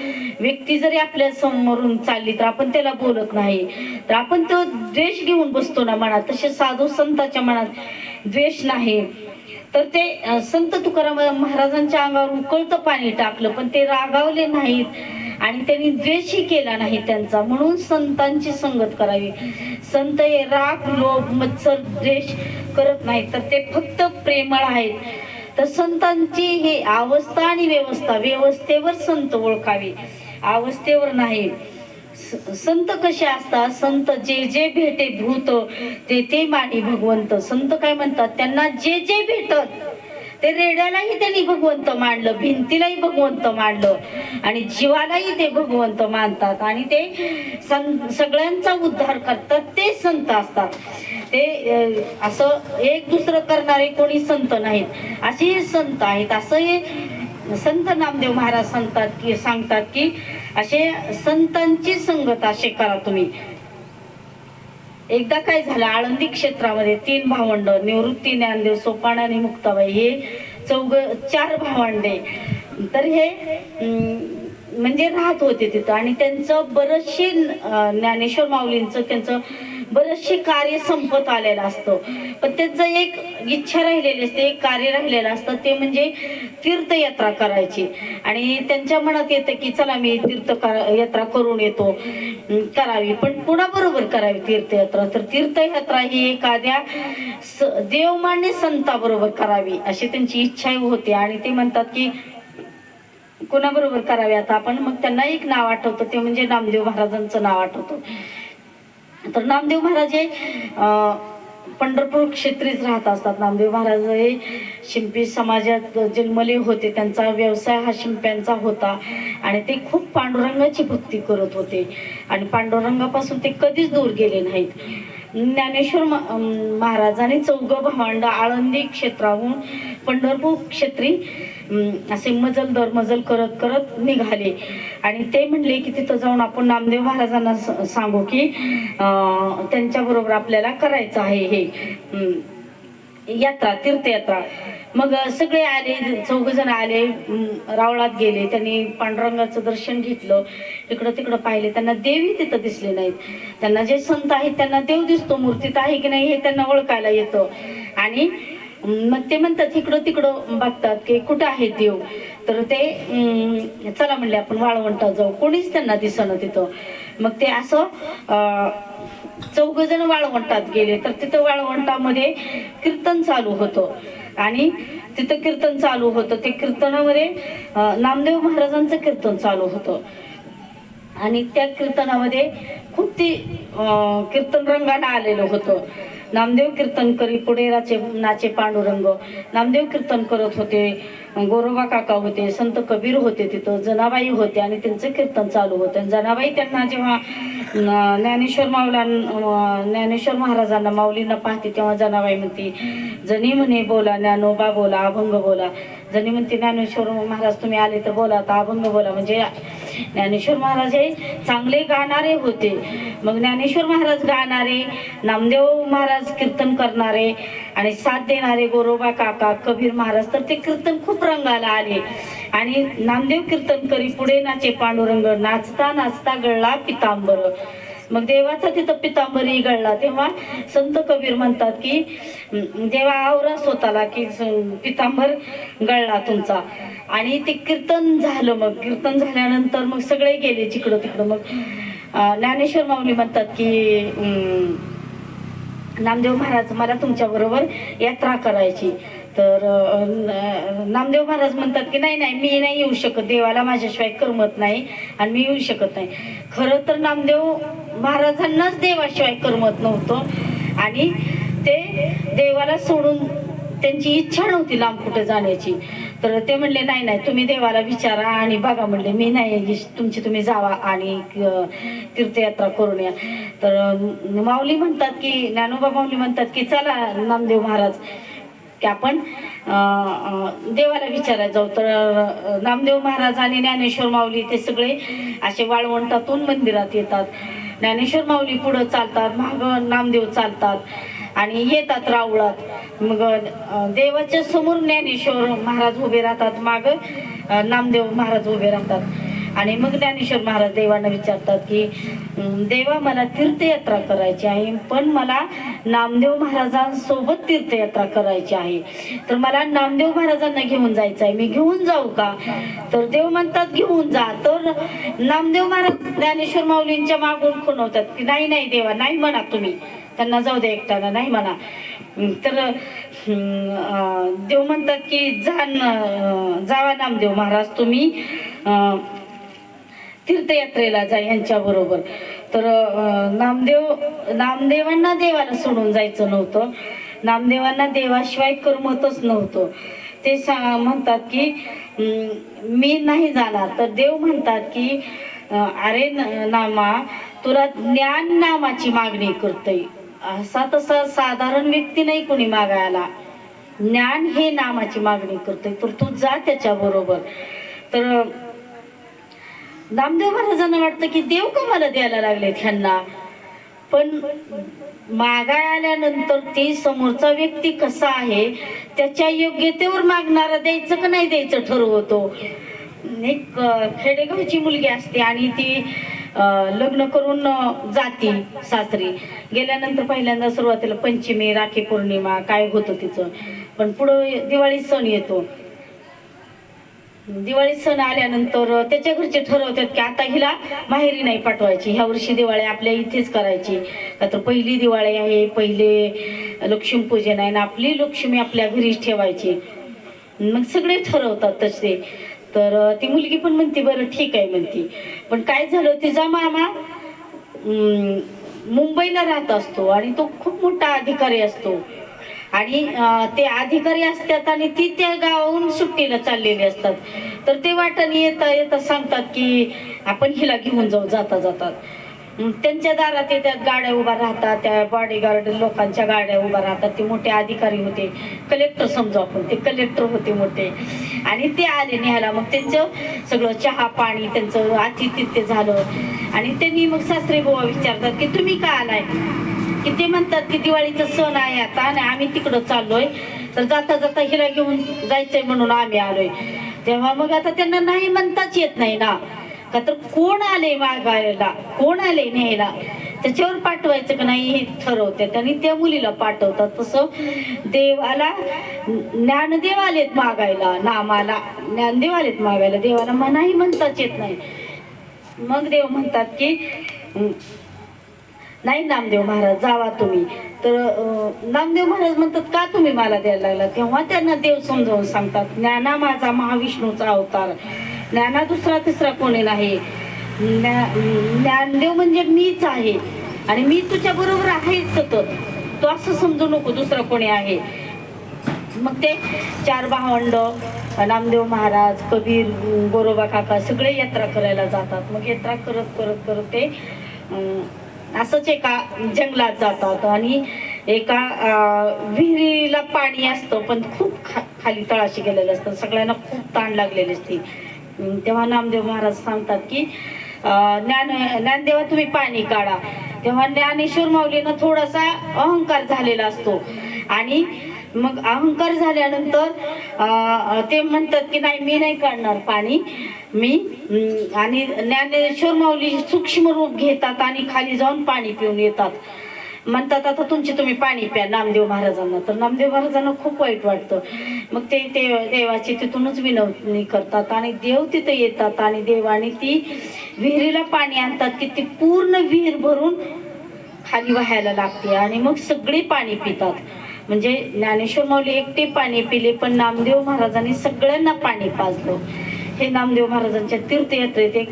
व्यक्ती जरी आपल्या समोरून चालली तर आपण त्याला बोलत नाही, तर आपण तो द्वेष घेऊन बसतो ना मनात. तसे साधू संतांच्या मनात द्वेष नाही. तर ते संत तुकाराम महाराजांच्या अंगावर उकळतं पाणी टाकलं, पण ते रागावले नाहीत आणि त्यांनी द्वेषही केला नाही त्यांचा. म्हणून संतांची संगत करावी. संत हे राग, लोभ, मत्सर, द्वेष करत नाहीत, तर ते फक्त प्रेमळ आहेत. तर संतांची ही अवस्था आणि व्यवस्था, व्यवस्थेवर संत ओळखावी, अवस्थेवर नाही. संत कसे असतात? संत जे जे भेटे भूत ते ते मानी भगवंत. संत काय म्हणतात? त्यांना जे जे भेटत, ते रेड्यालाही त्यांनी भगवंत मानलं, भिंतीलाही भगवंत मानलं आणि जीवालाही ते भगवंत मानतात आणि ते सगळ्यांचा उद्धार करतात. ते संत असतात. ते असं एक दुसरं करणारे कोणी संत नाहीत, असे संत आहेत. असं हे संत नामदेव महाराज सांगतात की असे संतांची संगत असे करा तुम्ही. एकदा काय झालं, आळंदी क्षेत्रामध्ये 3 भावंड, निवृत्ती, ज्ञानदेव, सोपान आणि मुक्ताबाई, हे 4 भावंडे. तर हे म्हणजे राहत होते तिथं आणि त्यांचं बरचसे ज्ञानेश्वर माऊलींचं त्यांचं बरेचसे कार्य संपत आलेलं असतं, पण त्यांचं एक इच्छा राहिलेली असते, एक कार्य राहिलेलं असतं, ते म्हणजे तीर्थयात्रा करायची. आणि त्यांच्या मनात येतं की चला मी यात्रा करून येतो, करावी. पण कुणाबरोबर करावी तीर्थयात्रा? तर तीर्थयात्रा ही एखाद्या देवमान्य संताबरोबर करावी अशी त्यांची इच्छा होती. आणि ते म्हणतात की कुणाबरोबर करावी? आता आपण मग त्यांना एक नाव आठवतं, ते म्हणजे नामदेव महाराजांचं नाव आठवतं. तर नामदेव महाराज हे पंढरपूर क्षेत्रीच राहत असतात. नामदेव महाराज हे शिंपी समाजात जन्मले होते. त्यांचा व्यवसाय हा शिंप्यांचा होता आणि ते खूप पांडुरंगाची भक्ती करत होते आणि पांडुरंगापासून ते कधीच दूर गेले नाहीत. ज्ञानेश्वर महाराजांनी चौघं भावंड आळंदी क्षेत्राहून पंढरपूर क्षेत्री असे मजल दर मजल करत करत निघाले आणि ते म्हणले की तिथं जाऊन आपण नामदेव महाराजांना सांगू की त्यांच्याबरोबर आपल्याला करायचं आहे हे यात्रा, तीर्थयात्रा. मग सगळे आले, 4 जण आले, रावळात गेले. त्यांनी पांडुरंगाचं दर्शन घेतलं, इकडं तिकडं पाहिले, त्यांना देवी तिथं दिसले नाहीत. त्यांना जे संत आहेत त्यांना देव दिसतो, मूर्तीत आहे की नाही हे त्यांना ओळखायला येतं. आणि मग ते म्हणतात इकडं तिकडं बघतात की कुठं आहे देव. तर ते चला म्हणले आपण वाळवंटात जाऊ. कोणीच त्यांना दिसणं तिथं. मग ते असं 4 जण वाळवंटात गेले. तर तिथं वाळवंटामध्ये कीर्तन चालू होतं आणि तिथं कीर्तन चालू होतं. ते कीर्तनामध्ये नामदेव महाराजांचं कीर्तन चालू होतं आणि त्या कीर्तनामध्ये खूप ती कीर्तन रंगानं आलेलं होतं. नामदेव कीर्तन करी पुढे नाचे पांडुरंग. नामदेव कीर्तन करत होते, गोरोबा काका होते, संत कबीर होते, तिथं जनाबाई होते आणि त्यांचं कीर्तन चालू होतं. जनाबाई त्यांना जेव्हा ज्ञानेश्वर महाराजांना माऊलींना पाहते तेव्हा जनाबाई म्हणते, जनी म्हणे बोला ज्ञानोबा बोला, अभंग बोला. जनी म्हणते ज्ञानेश्वर महाराज तुम्ही आले तर बोला, आता अभंग बोला. म्हणजे ज्ञानेश्वर महाराज हे चांगले गाणारे होते. मग ज्ञानेश्वर महाराज गाणारे, नामदेव महाराज कीर्तन करणारे आणि साथ देणारे गोरोबा काका, कबीर महाराज. तर ते कीर्तन खूप रंगाला आले आणि नामदेव कीर्तन करी पुढे नाचे पांडुरंग, नाचता नाचता गळला पितांबर. मग देवाचा तिथं पितांबरी गळला. तेव्हा संत कबीर म्हणतात की देवा आवरा स्वतःला की पितांबर गळला तुमचा. आणि ते कीर्तन झालं. मग कीर्तन झाल्यानंतर मग सगळे गेले जिकडं तिकडं. मग ज्ञानेश्वर माऊली म्हणतात की नामदेव महाराज मला तुमच्याबरोबर यात्रा करायची. तर नामदेव महाराज म्हणतात की नाही नाही मी नाही येऊ शकत, देवाला माझ्याशिवाय करमत नाही आणि मी येऊ शकत नाही. खरं तर नामदेव महाराजांनाच देवाशिवाय करमत नव्हतं आणि ते देवाला सोडून त्यांची इच्छा नव्हती लांब कुठे जाण्याची. तर ते म्हणले नाही नाही तुम्ही देवाला विचारा आणि बघा. म्हणले मी नाही, तुम्ही जावा आणि तीर्थयात्रा करून या. तर माऊली म्हणतात की ज्ञानोबा माऊली म्हणतात की चला नामदेव महाराज की आपण देवाला विचारायला जाऊ. तर नामदेव महाराज आणि ज्ञानेश्वर माऊली ते सगळे असे वाळवंटातून मंदिरात येतात. ज्ञानेश्वर माऊली पुढं चालतात, मागं नामदेव चालतात आणि येतात रावळात. मग देवाच्या समोर ज्ञानेश्वर महाराज उभे राहतात, मागं नामदेव महाराज उभे राहतात. आणि मग ज्ञानेश्वर महाराज देवांना विचारतात की देवा मला तीर्थयात्रा करायची आहे, पण मला नामदेव महाराजांसोबत तीर्थयात्रा करायची आहे. तर मला नामदेव महाराजांना घेऊन जायचं आहे, मी घेऊन जाऊ का? तर देव म्हणतात घेऊन जा. तर नामदेव महाराज ज्ञानेश्वर माऊलींच्या मागून खुणवतात की नाही नाही देवा नाही म्हणा, तुम्ही त्यांना जाऊ द्या एकट्याला, नाही म्हणा. तर देव म्हणतात की जावा नामदेव महाराज तुम्ही तीर्थयात्रेला जा यांच्याबरोबर. तर नामदेवांना देवाला सोडून जायचं नव्हतं, नामदेवांना देवाशिवाय करमतच नव्हतं. ते म्हणतात की मी नाही जाणार. तर देव म्हणतात की अरे नामा तुला ज्ञान नामाची मागणी करतोय, असा तसा साधारण व्यक्ती नाही कोणी मागायला, ज्ञान हे नामाची मागणी करतोय, तर तू जा त्याच्या बरोबर. तर नामदेव महाराजांना वाटतं की देव का मला द्यायला लागलेत ह्यांना. पण मागाय आल्यानंतर ती समोरचा व्यक्ती कसा आहे त्याच्या योग्यतेवर मागणारा द्यायचं का नाही द्यायचं ठरवतो. एक खेडेगावची मुलगी असते आणि ती लग्न करून जाती सासरी गेल्यानंतर पहिल्यांदा सुरुवातीला पंचमी, राखी पौर्णिमा काय होतं तिचं, पण पुढं दिवाळी सण येतो. दिवाळी सण आल्यानंतर त्याच्या घरचे ठरवतात की आता हिला माहेरी नाही पाठवायची, ह्या वर्षी दिवाळी आपल्या इथेच करायची, का तर पहिली दिवाळी आहे, पहिले लक्ष्मीपूजन आहे ना, आपली लक्ष्मी आपल्या घरीच ठेवायची. मग सगळे ठरवतात तसे. तर ती मुलगी पण म्हणते बरं ठीक आहे म्हणते. पण काय झालं, तिचा मामा मुंबईला राहत असतो आणि तो खूप मोठा अधिकारी असतो आणि ते अधिकारी असतात आणि ती त्या गावाहून सुट्टीला चाललेली असतात. तर ते वाटाने येता येता सांगतात की आपण हिला घेऊन जाऊ जाता जातात. त्यांच्या दारात येतात, गाड्या उभा राहतात, त्या बॉडीगार्ड लोकांच्या गाड्या उभा राहतात. ते मोठे अधिकारी होते, कलेक्टर समजू आपण, ते कलेक्टर होते मोठे, आणि ते आले न्यायला. मग त्यांचं सगळं चहा पाणी त्यांचं आतिथ्य झालं आणि त्यांनी मग सासरे बुवा विचारतात की तुम्ही का आलाय, की ते म्हणतात की दिवाळीचा सण आहे आता आणि आम्ही तिकडं चाललोय, तर जाता जाता हिला घेऊन जायचंय म्हणून आम्ही आलोय. तेव्हा मग आता त्यांना नाही म्हणताच येत नाही ना, का तर कोण आले मागायला, कोण आले न्यायला, त्याच्यावर पाठवायचं का नाही हे ठरवतात आणि त्या मुलीला पाठवतात. तसं देवाला ज्ञानदेव आलेत मागायला, नामाला ज्ञानदेव आलेत मागायला, देवाला मनाही म्हणताच येत नाही. मग देव म्हणतात की नाही नामदेव महाराज जावा तुम्ही. तर नामदेव महाराज म्हणतात का तुम्ही मला द्यायला लागला. तेव्हा त्यांना देव समजावून सांगतात, ज्ञाना माझा महाविष्णूचा अवतार, ज्ञाना दुसरा तिसरा कोणी नाही, ज्ञानदेव म्हणजे मीच आहे आणि मी तुझ्या बरोबर आहेच सतत, तो असं समजू नको दुसरं कोणी आहे. मग ते 4 भावंड नामदेव महाराज, कबीर, गोरोबा काका सगळे यात्रा करायला जातात. मग यात्रा करत करत करत ते असंच एका जंगलात जातात आणि एका विहिरीला पाणी असतं पण खूप खाली तळाशी गेलेलं असतं, सगळ्यांना खूप ताण लागलेली असते. तेव्हा नामदेव महाराज सांगतात की ज्ञानदेवा तुम्ही पाणी काढा. तेव्हा ज्ञानेश्वर माऊलीनं थोडासा अहंकार झालेला असतो आणि मग अहंकार झाल्यानंतर ते म्हणतात की नाही मी नाही काढणार पाणी मी, आणि ज्ञानेश्वर माऊली सूक्ष्म रूप घेतात आणि खाली जाऊन पाणी पिऊन येतात. म्हणतात आता तुमची तुम्ही पाणी प्या नामदेव महाराजांना. तर नामदेव महाराजांना खूप वाईट वाटतं. मग ते देवाची तिथूनच विनवणी करतात आणि देव तिथं येतात आणि देवाने ती विहिरीला पाणी आणतात की ती पूर्ण विहीर भरून खाली वाहायला लागते आणि मग सगळे पाणी पितात. म्हणजे ज्ञानेश्वर माऊली एकटे पाणी पिले पण नामदेव महाराजांनी सगळ्यांना पाणी पाजलं. हे नामदेव महाराजांच्या तीर्थयात्रेत एक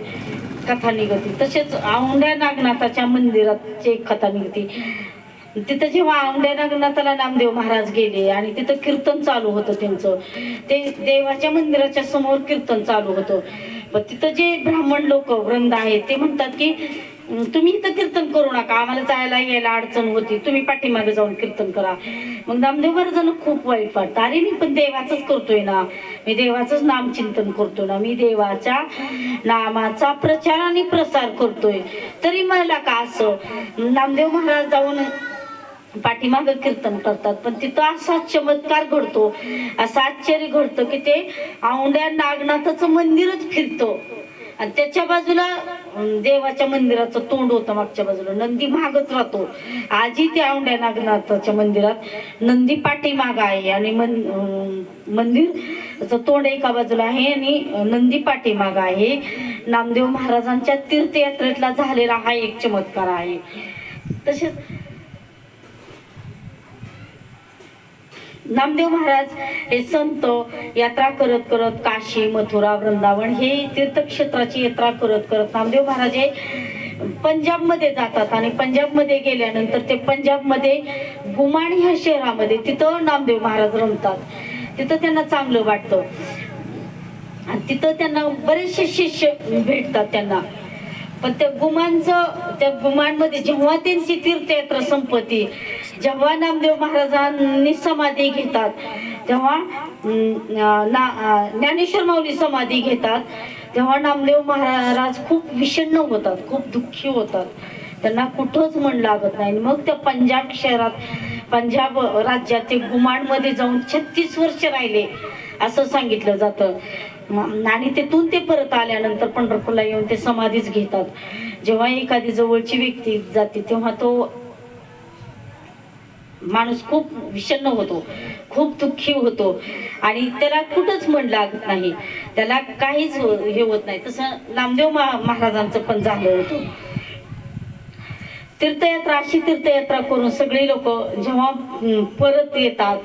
कथा निघती. तसेच औंढ्या नागनाथाच्या मंदिराची एक कथा निघती. तिथं जेव्हा औंढ्या नागनाथाला नामदेव महाराज गेले आणि तिथं कीर्तन चालू होतं त्यांचं, ते देवाच्या मंदिराच्या समोर कीर्तन चालू होतं. पण तिथं जे ब्राह्मण लोक वृंद आहेत ते म्हणतात की तुम्ही इथं कीर्तन करू नका, आम्हाला जायला यायला अडचण होती, तुम्ही पाठीमागे जाऊन कीर्तन करा. मग नामदेव महाराजांना खूप वाईट वाटतं, अरे मी पण देवाचंच करतोय ना, मी देवाचंच नामचिंतन करतोय ना, मी देवाच्या नामाचा प्रचार आणि प्रसार करतोय, तरी मला का असं. नामदेव महाराज जाऊन पाठीमागं कीर्तन करतात. पण तिथं असा चमत्कार घडतो, असं आश्चर्य घडतं की ते औंढ्या नागनाथाचं मंदिरच फिरतं आणि त्याच्या बाजूला देवाच्या मंदिराचं तोंड होतं, मागच्या बाजूला नंदी मागच राहतो. आजही त्या औंढ्या नागनाथाच्या मंदिरात नंदी पाठीमाग आहे आणि मंदिरचं तोंड एका बाजूला आहे आणि नंदी पाठीमाग आहे. नामदेव महाराजांच्या तीर्थयात्रेतला झालेला हा एक चमत्कार आहे. तसेच नामदेव महाराज हे संत यात्रा करत करत काशी, मथुरा, वृंदावन हे तीर्थक्षेत्राची यात्रा करत करत नामदेव महाराज हे पंजाबमध्ये जातात आणि पंजाबमध्ये गेल्यानंतर ते पंजाबमध्ये गुमान ह्या शहरामध्ये तिथं नामदेव महाराज रमतात. तिथं त्यांना चांगलं वाटतं आणि तिथं त्यांना बरेचसे शिष्य भेटतात त्यांना. पण त्या गुमानमध्ये जेव्हा त्यांची तीर्थयात्रा संपत्ती, जेव्हा नामदेव महाराजांनी समाधी घेतात, तेव्हा ज्ञानेश्वर माऊली समाधी घेतात, तेव्हा नामदेव महाराज खूप विषण्ण होतात, खूप दुःखी होतात, त्यांना कुठंच मन लागत नाही. मग त्या पंजाब शहरात, पंजाब राज्यात ते गुमानमध्ये जाऊन 36 वर्ष राहिले असं सांगितलं जातं. आणि तिथून ते परत आल्यानंतर पंढरपूरला येऊन ते समाधीच घेतात. जेव्हा एखादी जवळची व्यक्ती जाते तेव्हा तो माणूस खूप विषण्ण होतो, खूप दुःखी होतो आणि त्याला कुठंच मन लागत नाही, त्याला काहीच हे होत नाही. तसं नामदेव महाराजांचं पण झालं होतं. तीर्थयात्रा, अशी तीर्थयात्रा करून सगळे लोक जेव्हा परत येतात,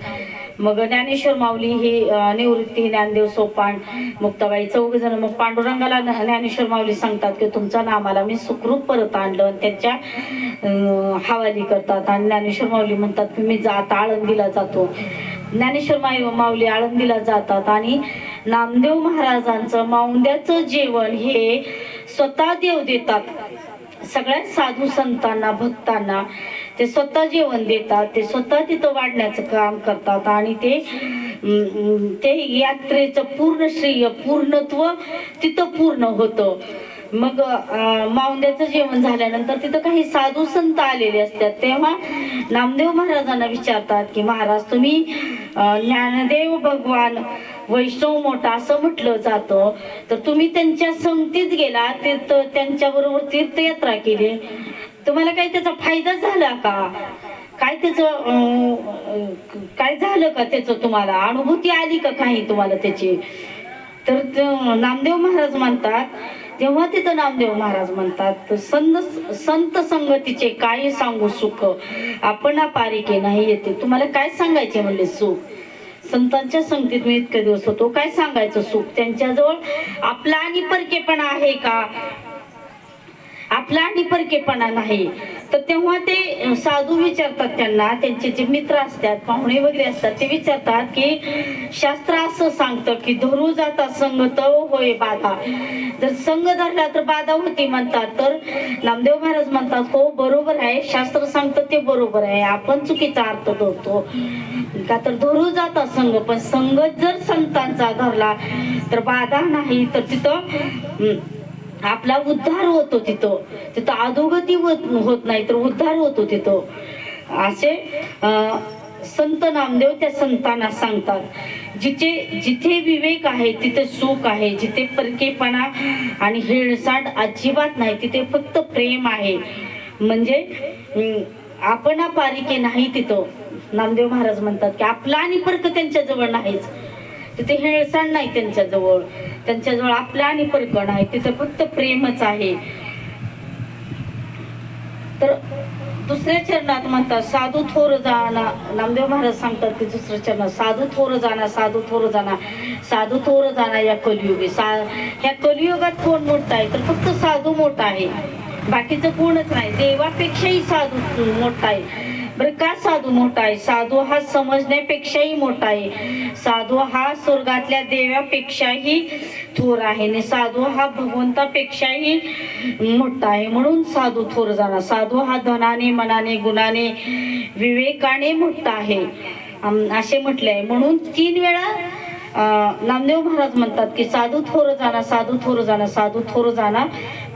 मग ज्ञानेश्वर माऊली ही निवृत्ती, ज्ञानदेव सोपान, मुक्ताबाई चौघ जण मग पांडुरंगाला ज्ञानेश्वर माऊली सांगतात की तुमचा नामाला मी सुखरूप परत आणलं. त्यांच्या हवाली करतात आणि ज्ञानेश्वर माऊली म्हणतात की मी आता आळंदीला जातो. ज्ञानेश्वर माऊली आळंदीला जातात आणि नामदेव महाराजांचं माऊंद्याचं जेवण हे स्वतः देव देतात. सगळ्या साधू संतांना, भक्तांना ते स्वतः जेवण देतात, ते स्वतः तिथं वाढण्याचं काम करतात आणि ते यात्रेचं पूर्ण श्रेय, पूर्णत्व तिथं पूर्ण होतं. मग माऊंद्याचं जेवण झाल्यानंतर तिथं काही साधू संत आलेले असतात. तेव्हा नामदेव महाराजांना विचारतात की महाराज, तुम्ही ज्ञानदेव भगवान वैष्णव मोठा असं म्हटलं जातं, तर तुम्ही त्यांच्या संगतीत गेला, त्यांच्याबरोबर तीर्थयात्रा केली, तुम्हाला काही त्याचा फायदा झाला का? काय त्याचं काय झालं का? त्याचं तुम्हाला अनुभूती आली का काही तुम्हाला त्याची? तर नामदेव महाराज म्हणतात, तेव्हा तिथं नामदेव महाराज म्हणतात, संत संगतीचे काय सांगू सुख, आपण पारिके नाही येते. तुम्हाला काय सांगायचे म्हणले सुख? संतांच्या संगतीत मी इतके दिवस होतो, काय सांगायचं सुख? त्यांच्याजवळ आपला आणि परकेपणा आहे का? आपला आणि परकेपणा नाही. तर तेव्हा ते साधू विचारतात त्यांना, त्यांचे जे मित्र असतात, पाहुणे वगैरे असतात, ते विचारतात की शास्त्र असं सांगतं की धरू जाता संग तर होय बाधा. जर संग धरला तर बाधा होती म्हणतात. तर नामदेव महाराज म्हणतात, हो बरोबर आहे, शास्त्र सांगतं ते बरोबर आहे, आपण चुकीचा अर्थ धरतो का? तर धरू जाता संग, पण संग जर संतांचा धरला तर बाधा नाही, तर तिथं आपला उद्धार होतो. तिथं अधोगती होत नाही, तर उद्धार होतो तिथं. असे संत नामदेव त्या संतांना सांगतात, जिथे विवेक आहे तिथे सुख आहे, जिथे परकेपणा आणि हेळसांड अजिबात नाही, तिथे फक्त प्रेम आहे. म्हणजे आपण पारिके नाही. तिथं नामदेव महाराज म्हणतात की आपला आणि परक त्यांच्या जवळ नाहीच, तिथे हेळसांड नाही त्यांच्याजवळ आपला आणि परक नाही, तिथे फक्त प्रेमच आहे. तर दुसऱ्या चरणात म्हणतात, साधू थोर जाना. नामदेव महाराज सांगतात की दुसऱ्या चरणात, साधू थोर जाना, साधू थोर जाना, साधू थोर जाना या कलियुगी. ह्या कलियुगात कोण मोठा आहे? तर फक्त साधू मोठा आहे, बाकीचं कोणच नाही. देवापेक्षाही साधू मोठा आहे. बरं, का साधू मोठा आहे? साधू हा समजण्यापेक्षाही मोठा आहे. साधू हा स्वर्गातल्या देवापेक्षाही थोर आहे आणि साधू हा भगवंतापेक्षाही मोठा आहे. म्हणून साधू थोर जाणार. साधू हा धनाने, मनाने, गुणाने, विवेकाने मोठा आहे असे म्हटले आहे. म्हणून 3 वेळा नामदेव महाराज म्हणतात की साधू थोर जाणार, साधू थोर जाणार, साधू थोर जाणार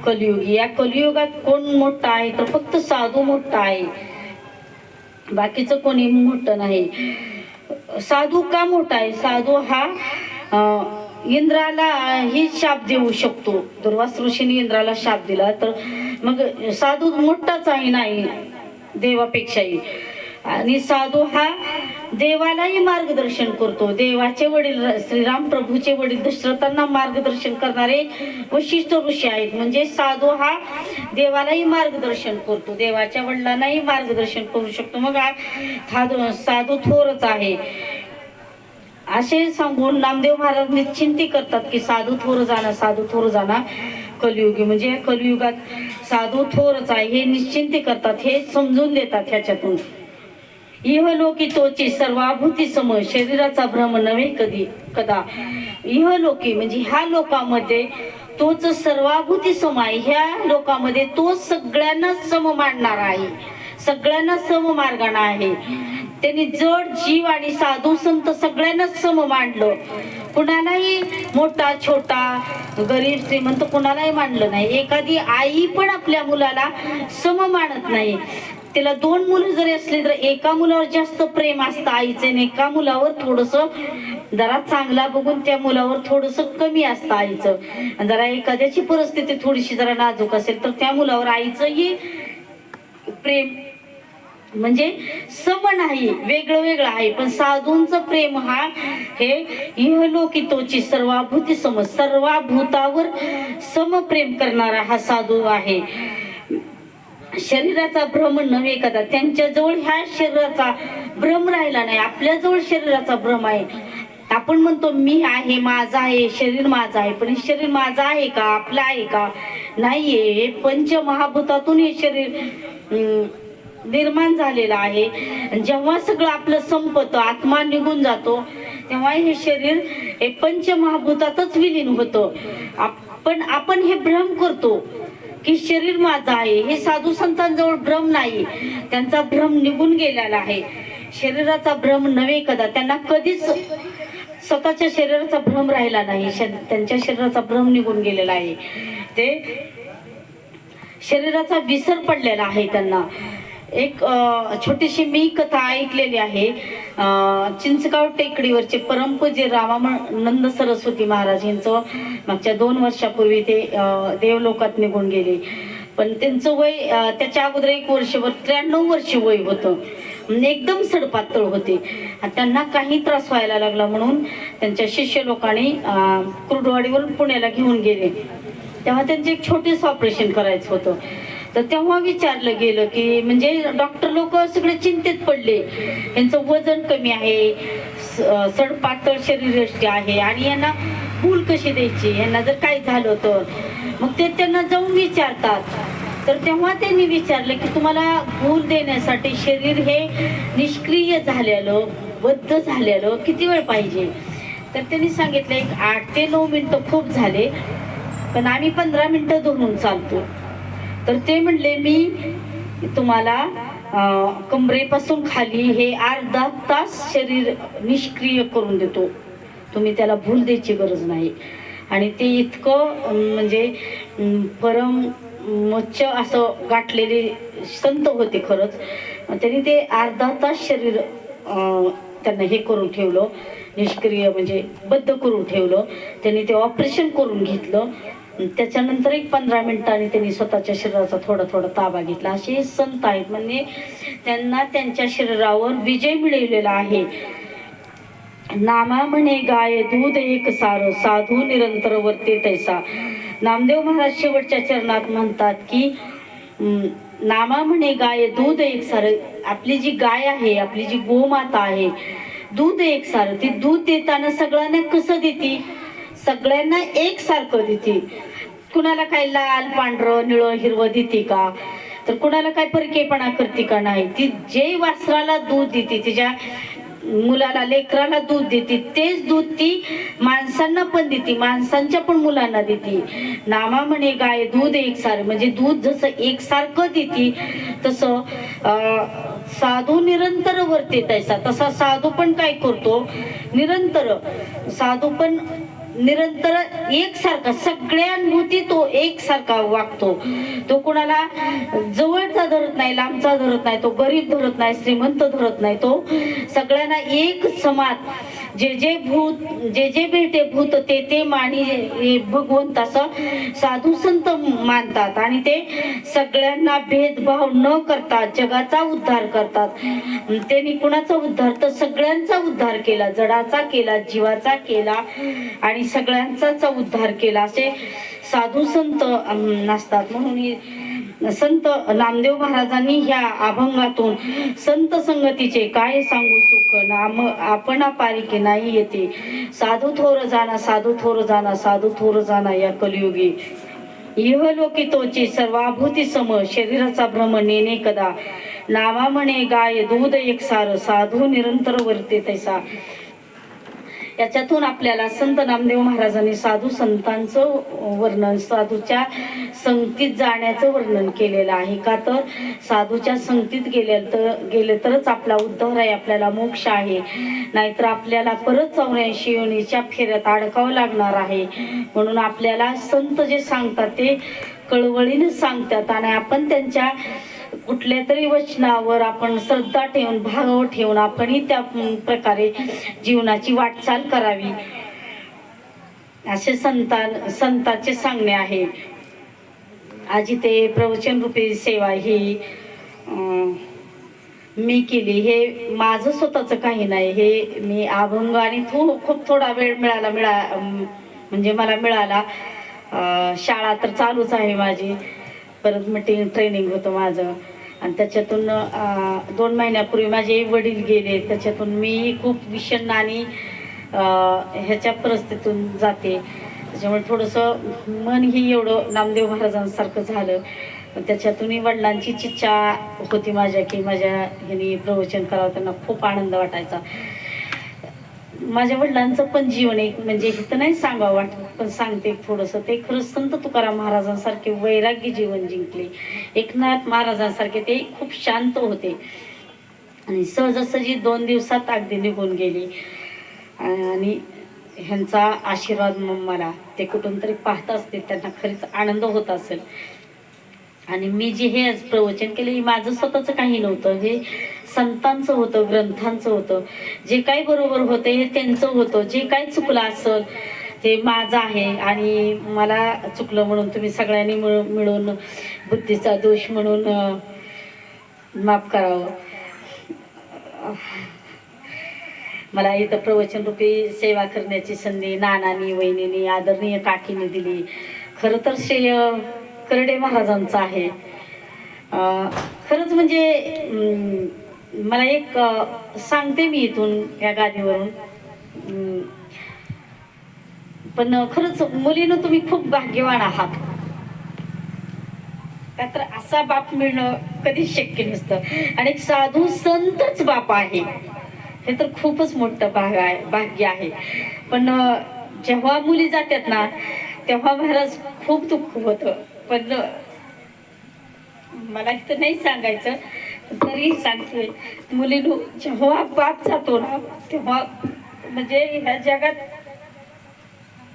कलियुगी. या कलियुगात कोण मोठा आहे? तर फक्त साधू मोठा आहे, बाकीचं कोणी मोठं नाही. साधू का मोठा आहे? साधू हा इंद्राला ही शाप देऊ शकतो. दुर्वास ऋषीने इंद्राला शाप दिला, तर मग साधू मोठाच आहे नाही देवापेक्षाही. आणि साधू हा देवालाही मार्गदर्शन करतो. देवाचे वडील श्रीराम प्रभूचे वडील दशरथांना मार्गदर्शन करणारे वशिष्ठ ऋषी आहेत. म्हणजे साधू हा देवालाही मार्गदर्शन करतो, देवाच्या वडिलांनाही मार्गदर्शन करू शकतो. मग साधू थोरच आहे असे सांगून नामदेव महाराज निश्चिंती करतात की साधू थोर जाणार, साधू थोर जाणार कलियुगी. म्हणजे कलियुगात साधू थोरच आहे हे निश्चिंती करतात, हे समजून देतात ह्याच्यातून. इहलोकी तोची सर्वाभूती सम, शरीराचा भ्रम नव्हे कदा. इहलोकी म्हणजे ह्या लोकामध्ये तोच सर्वाभूती सम आहे. ह्या लोकामध्ये तो सगळ्यांना सम मानणार आहे, सगळ्यांना सम मार्गाने आहे. त्यांनी जड जीव आणि साधू संत सगळ्यांना सम मानलं. कुणालाही मोठा छोटा, गरीब श्रीमंत कुणालाही मानलं नाही. एखादी आई पण आपल्या मुलाला सम मानत नाही. तिला 2 मुलं जरी असली तर एका मुलावर जास्त प्रेम असतं आईचं आणि एका मुलावर थोडंसं जरा चांगला बघून त्या मुलावर थोडंसं कमी असतं आईचं. आणि जरा एखाद्याची परिस्थिती थोडीशी जरा नाजूक असेल तर त्या मुलावर आईचंही प्रेम म्हणजे सम नाही, वेगळं वेगळं आहे. पण साधूंचं प्रेम हा हे इहलोकितोची सर्वाभूती सम, सर्वाभूतावर सम प्रेम करणारा हा साधू आहे. शरीराचा भ्रम नव्हे कदा. त्यांच्याजवळ ह्या शरीराचा भ्रम राहिला नाही. आपल्याजवळ शरीराचा भ्रम आहे. आपण म्हणतो मी आहे, माझं आहे, शरीर माझं आहे. पण हे शरीर माझं आहे का, आपलं आहे का? नाहीये. हे पंचमहाभूतातून हे शरीर निर्माण झालेलं आहे. जेव्हा सगळं आपलं संपतं, आत्मा निघून जातो, तेव्हा हे शरीर हे पंचमहाभूतातच विलीन होतं. आपण हे भ्रम करतो की शरीर माझं आहे. हे साधू संतांजवळ भ्रम नाही, त्यांचा भ्रम निघून गेलेला आहे. शरीराचा भ्रम नव्हे कदा. त्यांना कधीच स्वतःच्या शरीराचा भ्रम राहिला नाही. त्यांच्या शरीराचा भ्रम निघून गेलेला आहे. ते शरीराचा विसर पडलेला आहे त्यांना. एक छोटीशी मी कथा ऐकलेली आहे. चिंचगाव टेकडीवरचे परमपूज्य रामानंद सरस्वती महाराज यांचं मागच्या 2 वर्षापूर्वी ते देवलोकात निघून गेले. पण त्यांचं वय त्याच्या अगोदर 1 वर्षभर 93 वर्ष वय होतं. एकदम सडपातळ होते. त्यांना काही त्रास व्हायला लागला म्हणून त्यांच्या शिष्य लोकांनी कुर्डवाडीवरून पुण्याला घेऊन गेले. तेव्हा त्यांचे एक छोटेच ऑपरेशन करायचं होतं. तर तेव्हा विचारलं गेलं की म्हणजे डॉक्टर लोक सगळे चिंतेत पडले. यांचं वजन कमी आहे, सडपातळ शरीरयष्टी आहे आणि यांना भूल कशी द्यायची, यांना जर काय झालं तर. मग ते त्यांना जाऊन विचारतात. तर तेव्हा त्यांनी विचारलं की तुम्हाला भूल देण्यासाठी शरीर हे निष्क्रिय झालेलं, बद्ध झालेलं किती वेळ पाहिजे? तर त्यांनी सांगितलं एक 8 ते 9 मिनिटं खूप झाले, पण आम्ही 15 मिनिटं धरून चालतो. तर ते म्हणले मी तुम्हाला कमरेपासून खाली हे अर्धा तास शरीर निष्क्रिय करून देतो, तुम्ही त्याला भूल द्यायची गरज नाही. आणि ते इतकं म्हणजे परम मोच्च असं गाठलेले संत होते खरंच. त्यांनी ते अर्धा तास शरीर त्यांना हे करून ठेवलं, निष्क्रिय म्हणजे बद्ध करून ठेवलं. त्यांनी ते ऑपरेशन करून घेतलं. त्याच्यानंतर एक 15 मिनिटांनी त्यांनी स्वतःच्या शरीराचा थोडा थोडा ताबा घेतला. असे संत आहेत म्हणजे त्यांना त्यांच्या शरीरावर विजय मिळवलेला आहे. नामा म्हणे गाय दूध एक सार, साधू निरंतर वर्ते तैसा. नामदेव महाराज शेवटच्या चरणात म्हणतात की नामा म्हणे गाय दूध एक सार. आपली जी गाय आहे, आपली जी गोमाता आहे, दूध एक सार. ती दूध देताना सगळ्यांना कसं देते? सगळ्यांना एकसारखं देते. कुणाला काय लाल पांढरं निळं हिरवं देते का? तर कुणाला काय परकेपणा करते का? नाही. ती जे वासराला दूध देते, तिच्या मुलाला लेकराला दूध देते, तेच दूध ती माणसांना पण देते, माणसांच्या पण मुलांना देते. नामा म्हणे गाय दूध एकसार. म्हणजे दूध जसं एकसारखं देते तसं साधू निरंतर वर्ते तैसा. तसा साधू पण काय करतो? निरंतर. साधू पण निरंतर एकसारखा, सगळ्यांभोवती तो एकसारखा वागतो. तो कुणाला जवळचा धरत नाही, लांबचा धरत नाही, तो गरीब धरत नाही, श्रीमंत धरत नाही. तो सगळ्यांना एक समान, जे जे भेटे भूत ते ते मानी भगवंत असं साधू संत मानतात. आणि ते सगळ्यांना भेदभाव न करता जगाचा उद्धार करतात. त्यांनी कुणाचा उद्धार? तर सगळ्यांचा उद्धार केला, जडाचा केला, जीवाचा केला आणि सगळ्यांचाच उद्धार केला. असे साधू संत नसतात. म्हणून संत नामदेव महाराजांनी ह्या अभंगातून संत संगतीचे काय सांगू सुख, नाम आपण पारिके नाही येते. साधू थोर जाणा, साधू थोर जाणा, साधू थोर जाणा या कलियुगी. इहलोकी तोची सर्वाभूती सम, शरीराचा भ्रम नेणे कदा. नावा म्हणे गाय दूध एक सार, साधू निरंतर वर्ते तैसा. याच्यातून आपल्याला संत नामदेव महाराजांनी साधू संतांचं वर्णन, साधूच्या संगतीत जाण्याचं वर्णन केलेलं आहे. का तर साधूच्या संगतीत गेले तरच आपला उद्धार आहे, आपल्याला मोक्ष आहे. नाहीतर आपल्याला परत 84 योनीच्या फेऱ्यात अडकावं लागणार आहे. म्हणून आपल्याला संत जे सांगतात ते कळवळीने सांगतात आणि आपण त्यांच्या कुठल्या तरी वचनावर आपण श्रद्धा ठेवून भाव ठेवून आपणही त्या प्रकारे जीवनाची वाटचाल करावी असे संतांचे सांगणे आहे. आज इथे प्रवचन रूपी सेवा ही मी केली. हे माझं स्वतःचं काही नाही, हे मी अभंग आणि खूप थोडा वेळ म्हणजे मला मिळाला. शाळा तर चालूच आहे माझी, परत मीटिंग ट्रेनिंग होतं माझं, आणि त्याच्यातून 2 महिन्यापूर्वी माझे वडील गेले. त्याच्यातून मी खूप विषण्ण आणि ह्याच्या परिस्थितीतून जाते. त्याच्यामुळे थोडंसं मनही एवढं नामदेव महाराजांसारखं झालं. त्याच्यातूनही वडिलांची इच्छा होती माझ्या की माझ्या ह्यांनी प्रवचन करावं. त्यांना खूप आनंद वाटायचा. माझ्या वडिलांचं पण जीवन एक म्हणजे इथं नाही सांगावं वाटत, पण सांगते थोडंसं. ते खरंच संत तुकाराम महाराजांसारखे वैराग्य जीवन जिंकले. एकनाथ महाराजांसारखे ते खूप शांत होते आणि सहजासहजी 2 दिवसात अगदी निघून गेली. आणि ह्यांचा आशीर्वाद मला ते कुठून तरी पाहत असते, त्यांना खरीच आनंद होत असेल. आणि मी जे हे आज प्रवचन केले हे माझं स्वतःचं काही नव्हतं, हे संतांचं होतं, ग्रंथांचं होतं. जे काही बरोबर होतं हे त्यांचं होतं. जे काही चुकलं असेल ते माझं आहे. आणि मला चुकलं म्हणून तुम्ही सगळ्यांनी मिळून बुद्धीचा दोष म्हणून माफ करावं. मला इथं प्रवचन रूपी सेवा करण्याची संधी नानांनी, वहिनींनी, आदरणीय काकीने दिली. खरं तर श्रेय करडे महाराजांचं आहे. खरंच म्हणजे मला एक सांगते मी इथून या गादीवरून, पण खरंच मुलीनं तुम्ही खूप भाग्यवान आहात. का तर असा बाप मिळणं कधीच शक्य नसतं. आणि एक साधू संतच बाप आहे हे तर खूपच मोठं भाग्य आहे. पण जेव्हा मुली जातात ना तेव्हा महाराज खूप दुःख होतं. पण मला इथं नाही सांगायचं तरी सांगते, मुलीनं जेव्हा बाप जातो ना तेव्हा म्हणजे ह्या जगात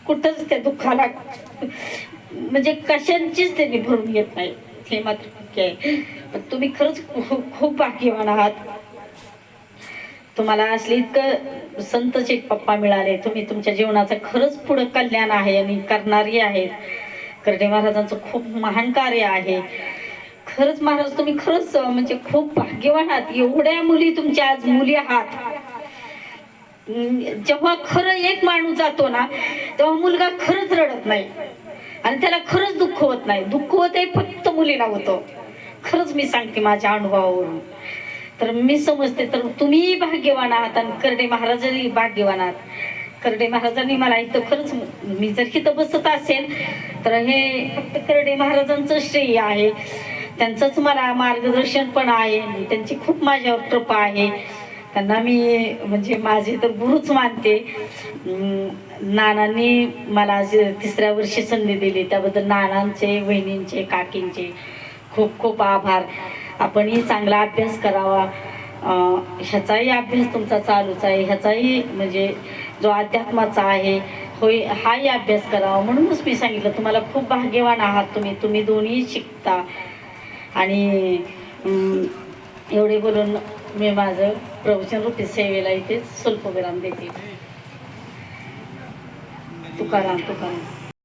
कुठंच त्या दुःखाला म्हणजे कशांचीच त्यांनी भरून येत नाही, हे मात्र नक्की आहे. पण तुम्ही खरंच खूप भाग्यवान आहात. तुम्हाला असले इतकं संतचे पप्पा मिळाले. तुम्ही तुमच्या जीवनाचं खरंच पुढं कल्याण आहे आणि करणारी आहेत. करडे महाराजांचं खूप महान कार्य आहे. खरंच महाराज तुम्ही खरंच म्हणजे खूप भाग्यवान आहात. एवढ्या मुली तुमच्या आज मुली आहात. जेव्हा खरं एक माणूस जातो ना तेव्हा मुलगा खरंच रडत नाही आणि त्याला खरंच दुःख होत नाही. दुःख होते फक्त मुलीला होतं. खरंच मी सांगते माझ्या अनुभवावरून. तर मी समजते तर तुम्ही भाग्यवान आहात आणि करडे महाराजांनी भाग्यवान आहात. करडे महाराजांनी मला इथं खरंच, मी जर इथं बसत असेल तर हे फक्त करडे महाराजांचं श्रेय आहे. त्यांचंच मला मार्गदर्शन पण आहे. त्यांची खूप माझ्यावर कृपा आहे. त्यांना मी म्हणजे माझे तर गुरुच मानते. नानांनी मला 3ऱ्या वर्षी संधी दिली त्याबद्दल नानांचे, वहिनींचे, काकींचे खूप खूप आभार. आपणही चांगला अभ्यास करावा. ह्याचाही अभ्यास तुमचा चालूच आहे. ह्याचाही म्हणजे जो अध्यात्माचा आहे होय हाही अभ्यास करावा. म्हणूनच मी सांगितलं तुम्हाला खूप भाग्यवान आहात तुम्ही दोन्ही शिकता. आणि एवढे बोलून मी माझं प्रवचन रूपी सेवेला इथे स्वल्पविराम देते. तुकाराम तुकाराम.